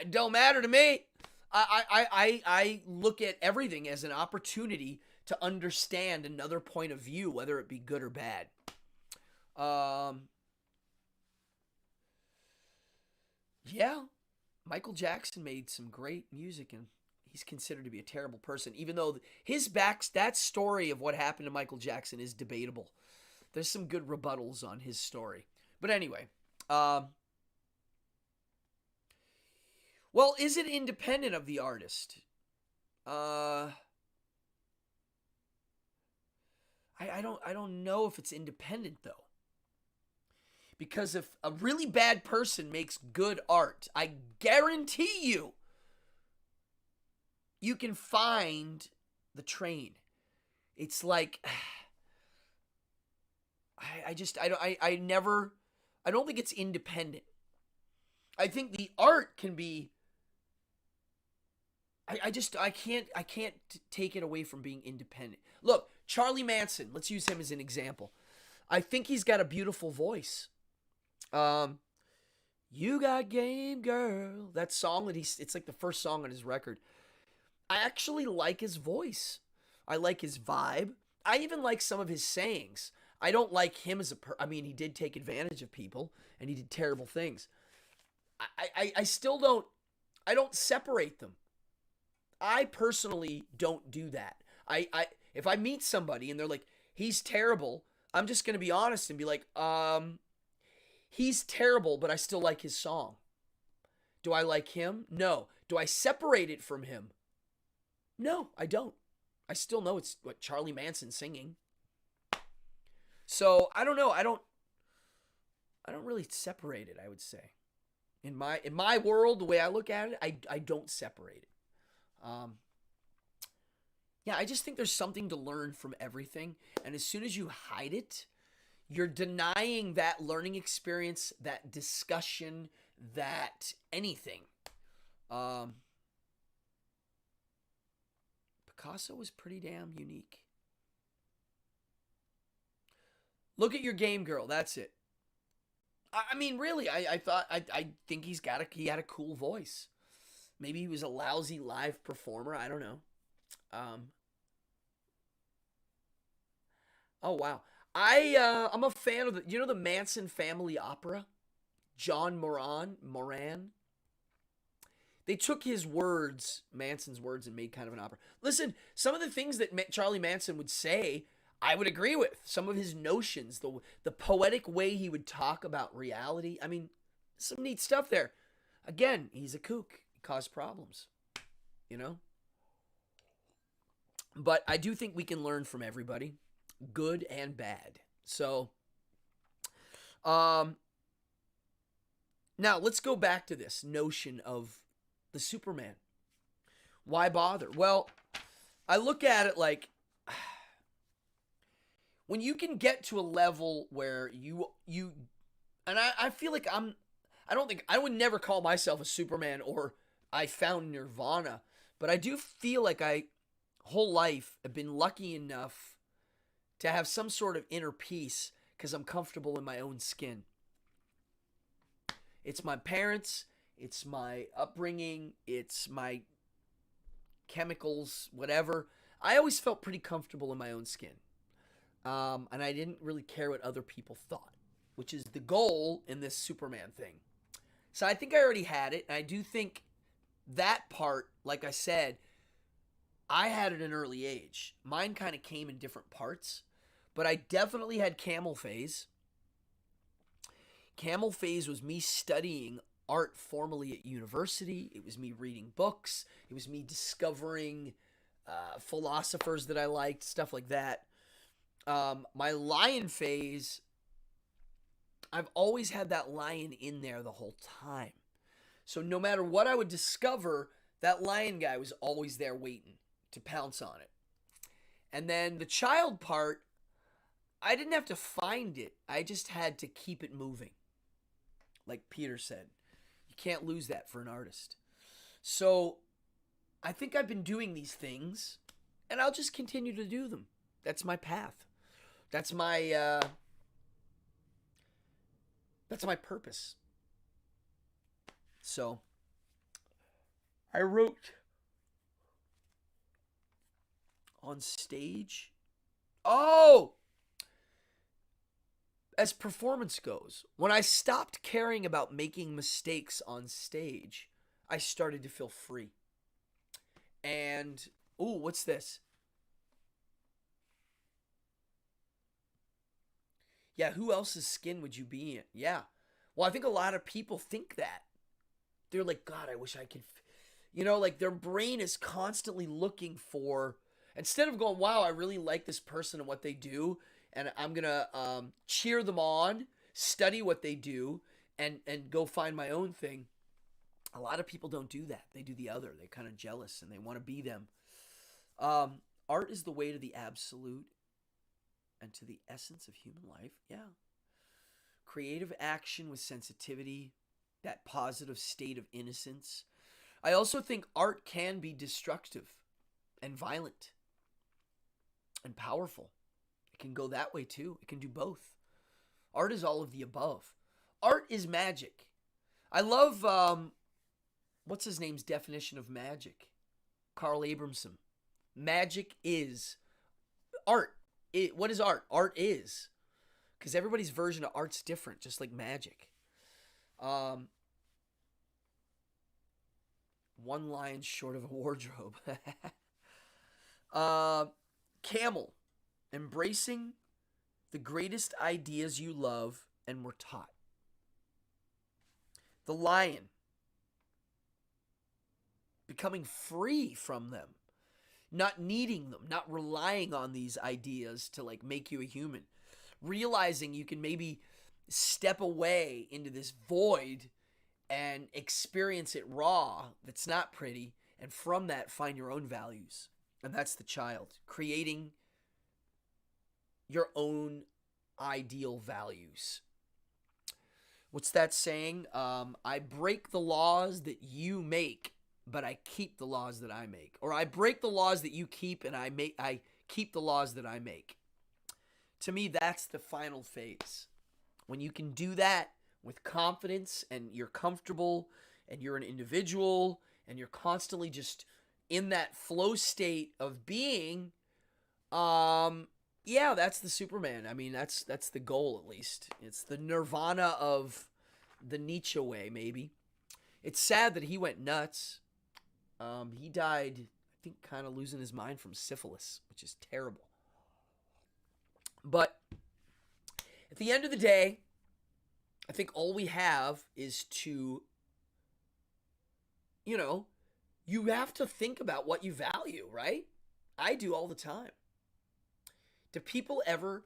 It don't matter to me. I look at everything as an opportunity to understand another point of view, whether it be good or bad. Yeah, Michael Jackson made some great music, and he's considered to be a terrible person, even though that story of what happened to Michael Jackson is debatable. There's some good rebuttals on his story. But anyway, well, is it independent of the artist? I don't know if it's independent though. Because if a really bad person makes good art, I guarantee you can find the train. It's like I don't think it's independent. I think the art can be I can't take it away from being independent. Look, Charlie Manson, let's use him as an example. I think he's got a beautiful voice. You got game, girl. That song that it's like the first song on his record. I actually like his voice. I like his vibe. I even like some of his sayings. I don't like him as I mean, he did take advantage of people and he did terrible things. I still don't, I don't separate them. I personally don't do that. If I meet somebody and they're like, he's terrible, I'm just going to be honest and be like, he's terrible, but I still like his song. Do I like him? No. Do I separate it from him? No, I don't. I still know it's what Charlie Manson singing. So I don't know. I don't really separate it, I would say. In my world, the way I look at it, I don't separate it. Um, yeah, I just think there's something to learn from everything, and as soon as you hide it, you're denying that learning experience, that discussion, that anything. Um, Picasso was pretty damn unique. Look at your game, girl. That's it. I mean, really, I think he had a cool voice. Maybe he was a lousy live performer. I don't know. Um, oh wow, I'm a fan of the Manson family opera. John Moran. They took his words, Manson's words, and made kind of an opera. Listen, some of the things that Charlie Manson would say, I would agree with. Some of his notions, the poetic way he would talk about reality. I mean, some neat stuff there. Again, he's a kook. He caused problems, you know? But I do think we can learn from everybody, good and bad. So, um, now let's go back to this notion of the Superman. Why bother? Well, I look at it like when you can get to a level where you and I feel like I would never call myself a Superman or I found nirvana, but I do feel like I whole life have been lucky enough to have some sort of inner peace because I'm comfortable in my own skin. It's my parents, it's my upbringing, it's my chemicals, whatever. I always felt pretty comfortable in my own skin. And I didn't really care what other people thought, which is the goal in this Superman thing. So I think I already had it. And I do think that part, like I said, I had it at an early age. Mine kind of came in different parts, but I definitely had camel phase. Camel phase was me studying art formally at university. It was me reading books. It was me discovering philosophers that I liked, stuff like that. My lion phase, I've always had that lion in there the whole time. So no matter what I would discover, that lion guy was always there waiting to pounce on it. And then the child part, I didn't have to find it. I just had to keep it moving. Like Peter said, you can't lose that for an artist. So I think I've been doing these things, and I'll just continue to do them. That's my path. That's my purpose. So I wrote on stage. Oh, as performance goes, when I stopped caring about making mistakes on stage, I started to feel free. And ooh, what's this? Yeah, who else's skin would you be in? Yeah. Well, I think a lot of people think that. They're like, God, I wish I could. Like their brain is constantly looking for, instead of going, wow, I really like this person and what they do, and I'm going to cheer them on, study what they do, and go find my own thing. A lot of people don't do that. They do the other. They're kind of jealous and they want to be them. Art is the way to the absolute and to the essence of human life. Yeah. Creative action with sensitivity, that positive state of innocence. I also think art can be destructive and violent and powerful. It can go that way too. It can do both. Art is all of the above. Art is magic. I love, what's his name's definition of magic? Carl Abramson. Magic is art. What is art? Art is. Because everybody's version of art's different, just like magic. One line short of a wardrobe. Camel. Embracing the greatest ideas you love and were taught. The lion. Becoming free from them. Not needing them. Not relying on these ideas to like make you a human. realizing you can maybe step away into this void and experience it raw, that's not pretty, and from that find your own values. And that's the child, creating your own ideal values. What's that saying? I break the laws that you make, but I keep the laws that I make. Or I break the laws that you keep, and I keep the laws that I make. To me, that's the final phase. When you can do that with confidence, and you're comfortable, and you're an individual, and you're constantly just in that flow state of being, yeah, that's the Superman. I mean, that's the goal, at least. It's the nirvana of the Nietzsche way, maybe. It's sad that he went nuts. He died, I think, kind of losing his mind from syphilis, which is terrible. But at the end of the day, I think all we have is to, you have to think about what you value, right? I do all the time. Do people ever,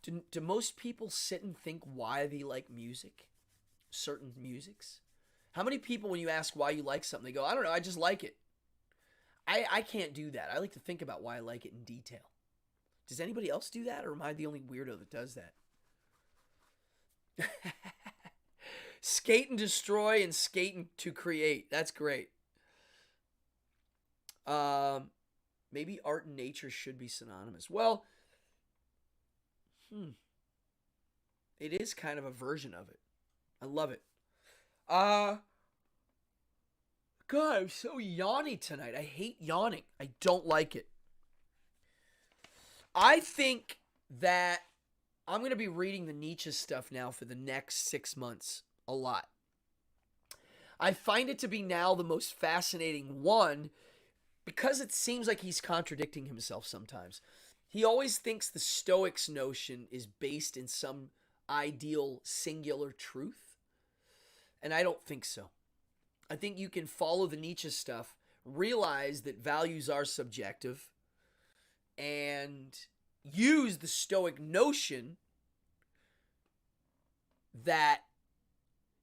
do most people sit and think why they like music, certain musics? How many people, when you ask why you like something, they go, I don't know, I just like it. I can't do that. I like to think about why I like it in detail. Does anybody else do that, or am I the only weirdo that does that? Skate and destroy and skate to create. That's great. Maybe art and nature should be synonymous. Well, it is kind of a version of it. I love it. God, I'm so yawny tonight. I hate yawning. I don't like it. I think that I'm going to be reading the Nietzsche stuff now for the next 6 months. A lot. I find it to be now the most fascinating one because it seems like he's contradicting himself sometimes. He always thinks the Stoics' notion is based in some ideal singular truth, and I don't think so. I think you can follow the Nietzsche stuff, realize that values are subjective, and use the Stoic notion that,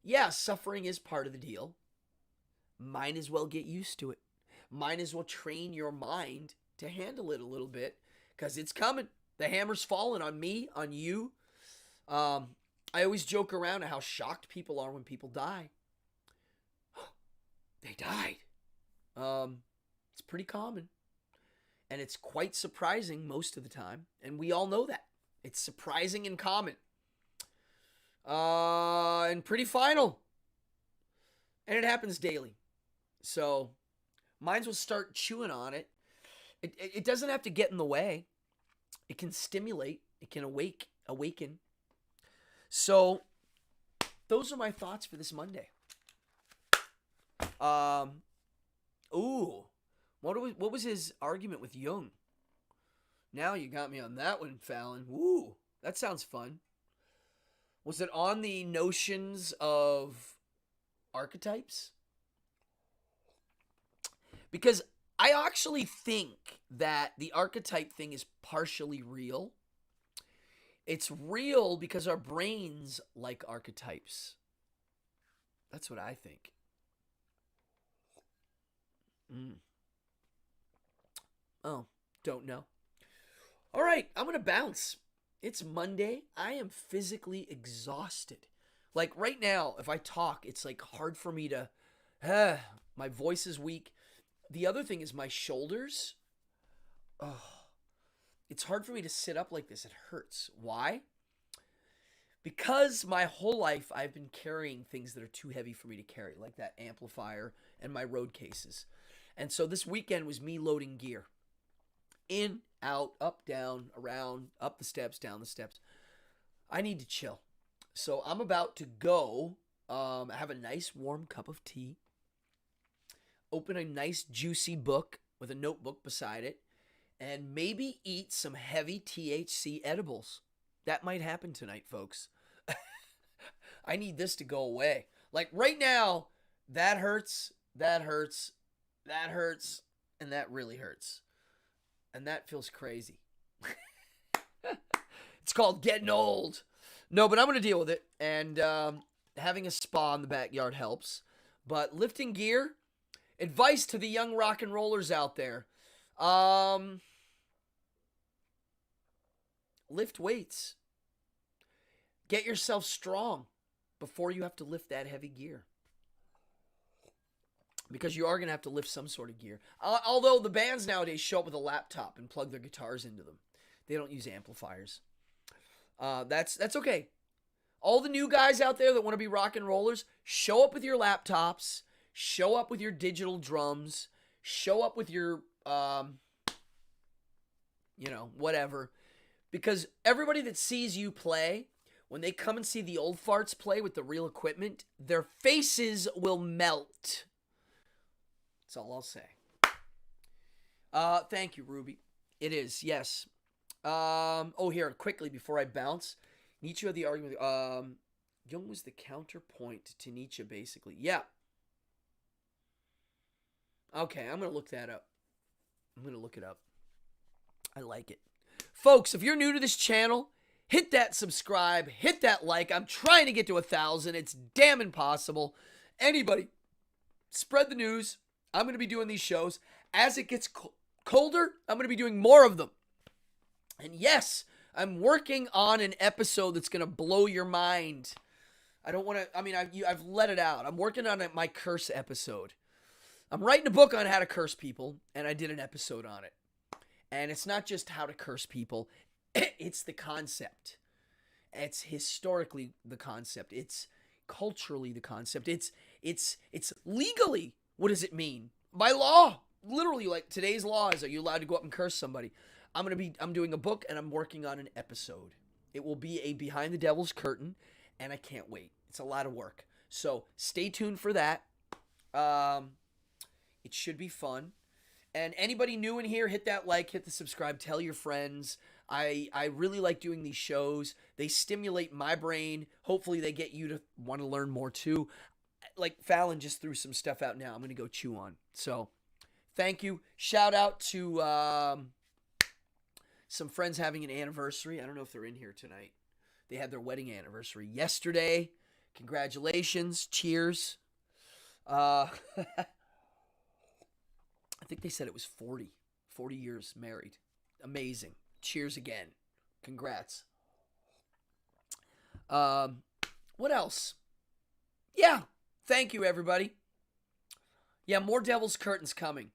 yeah, suffering is part of the deal. Might as well get used to it. Might as well train your mind to handle it a little bit, because it's coming. The hammer's falling on me, on you. I always joke around at how shocked people are when people die. They died. It's pretty common. And it's quite surprising most of the time. And we all know that. It's surprising and common. And pretty final. And it happens daily. So, minds will start chewing on it. It doesn't have to get in the way. It can stimulate. It can awaken. So, those are my thoughts for this Monday. What was his argument with Jung? Now you got me on that one, Fallon. Woo, that sounds fun. Was it on the notions of archetypes? Because I actually think that the archetype thing is partially real. It's real because our brains like archetypes. That's what I think. Oh, don't know. All right, I'm going to bounce. It's Monday. I am physically exhausted. Like right now, if I talk, it's like hard for me to, my voice is weak. The other thing is my shoulders. Oh, it's hard for me to sit up like this. It hurts. Why? Because my whole life I've been carrying things that are too heavy for me to carry, like that amplifier and my road cases. And so this weekend was me loading gear. In, out, up, down, around, up the steps, down the steps. I need to chill. So I'm about to go have a nice warm cup of tea. Open a nice juicy book with a notebook beside it. And maybe eat some heavy THC edibles. That might happen tonight, folks. I need this to go away. Like right now, that hurts, that hurts, that hurts, and that really hurts. And that feels crazy. It's called getting old. No, but I'm going to deal with it. And having a spa in the backyard helps. But lifting gear, advice to the young rock and rollers out there. Lift weights. Get yourself strong before you have to lift that heavy gear. Because you are going to have to lift some sort of gear. Although the bands nowadays show up with a laptop and plug their guitars into them. They don't use amplifiers. That's okay. All the new guys out there that want to be rock and rollers, show up with your laptops. Show up with your digital drums. Show up with your, whatever. Because everybody that sees you play, when they come and see the old farts play with the real equipment, their faces will melt. That's all I'll say. Thank you, Ruby. It is, yes. Here, quickly, before I bounce. Nietzsche had the argument, Jung was the counterpoint to Nietzsche, basically. Yeah. Okay, I'm going to look that up. I'm going to look it up. I like it. Folks, if you're new to this channel, hit that subscribe, hit that like. I'm trying to get to 1,000. It's damn impossible. Anybody, spread the news. I'm going to be doing these shows. As it gets colder, I'm going to be doing more of them. And yes, I'm working on an episode that's going to blow your mind. I don't want to, I've let it out. I'm working on my curse episode. I'm writing a book on how to curse people, and I did an episode on it. And it's not just how to curse people. It's the concept. It's historically the concept. It's culturally the concept. It's legally, what does it mean? By law. Literally, like today's law is, are you allowed to go up and curse somebody? I'm doing a book, and I'm working on an episode. It will be a Behind the Devil's Curtain, and I can't wait. It's a lot of work. So stay tuned for that. It should be fun. And anybody new in here, hit that like, hit the subscribe, tell your friends. I really like doing these shows. They stimulate my brain. Hopefully they get you to want to learn more too. Like Fallon just threw some stuff out now I'm going to go chew on. So thank you. Shout out to some friends having an anniversary. I don't know if they're in here tonight. They had their wedding anniversary yesterday. Congratulations. Cheers. I think they said it was 40 years married. Amazing. Cheers again. Congrats. What else? Yeah. Thank you, everybody. Yeah, more Devil's Curtains coming.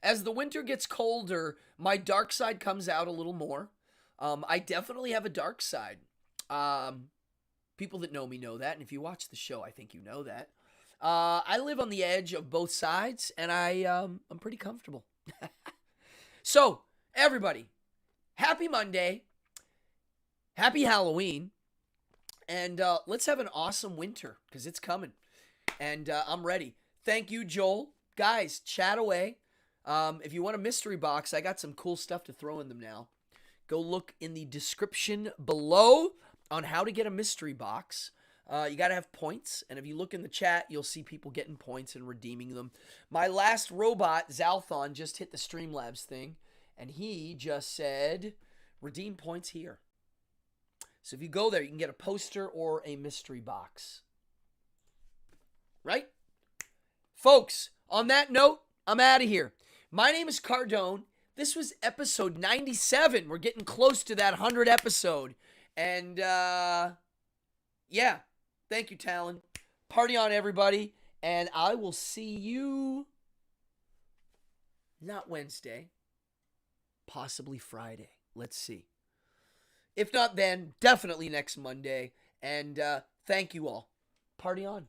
As the winter gets colder, my dark side comes out a little more. I definitely have a dark side. People that know me know that, and if you watch the show, I think you know that. I live on the edge of both sides, and I'm pretty comfortable. So, everybody, happy Monday, happy Halloween, and let's have an awesome winter, because it's coming, and I'm ready. Thank you, Joel. Guys, chat away. If you want a mystery box, I got some cool stuff to throw in them now. Go look in the description below on how to get a mystery box. You got to have points, and if you look in the chat, you'll see people getting points and redeeming them. My last robot, Zalthon, just hit the Streamlabs thing, and he just said, redeem points here. So if you go there, you can get a poster or a mystery box. Right? Folks, on that note, I'm out of here. My name is Cardone. This was episode 97. We're getting close to that 100 episode. And, yeah. Thank you, Talon. Party on, everybody. And I will see you not Wednesday, possibly Friday. Let's see. If not then, definitely next Monday. And thank you all. Party on.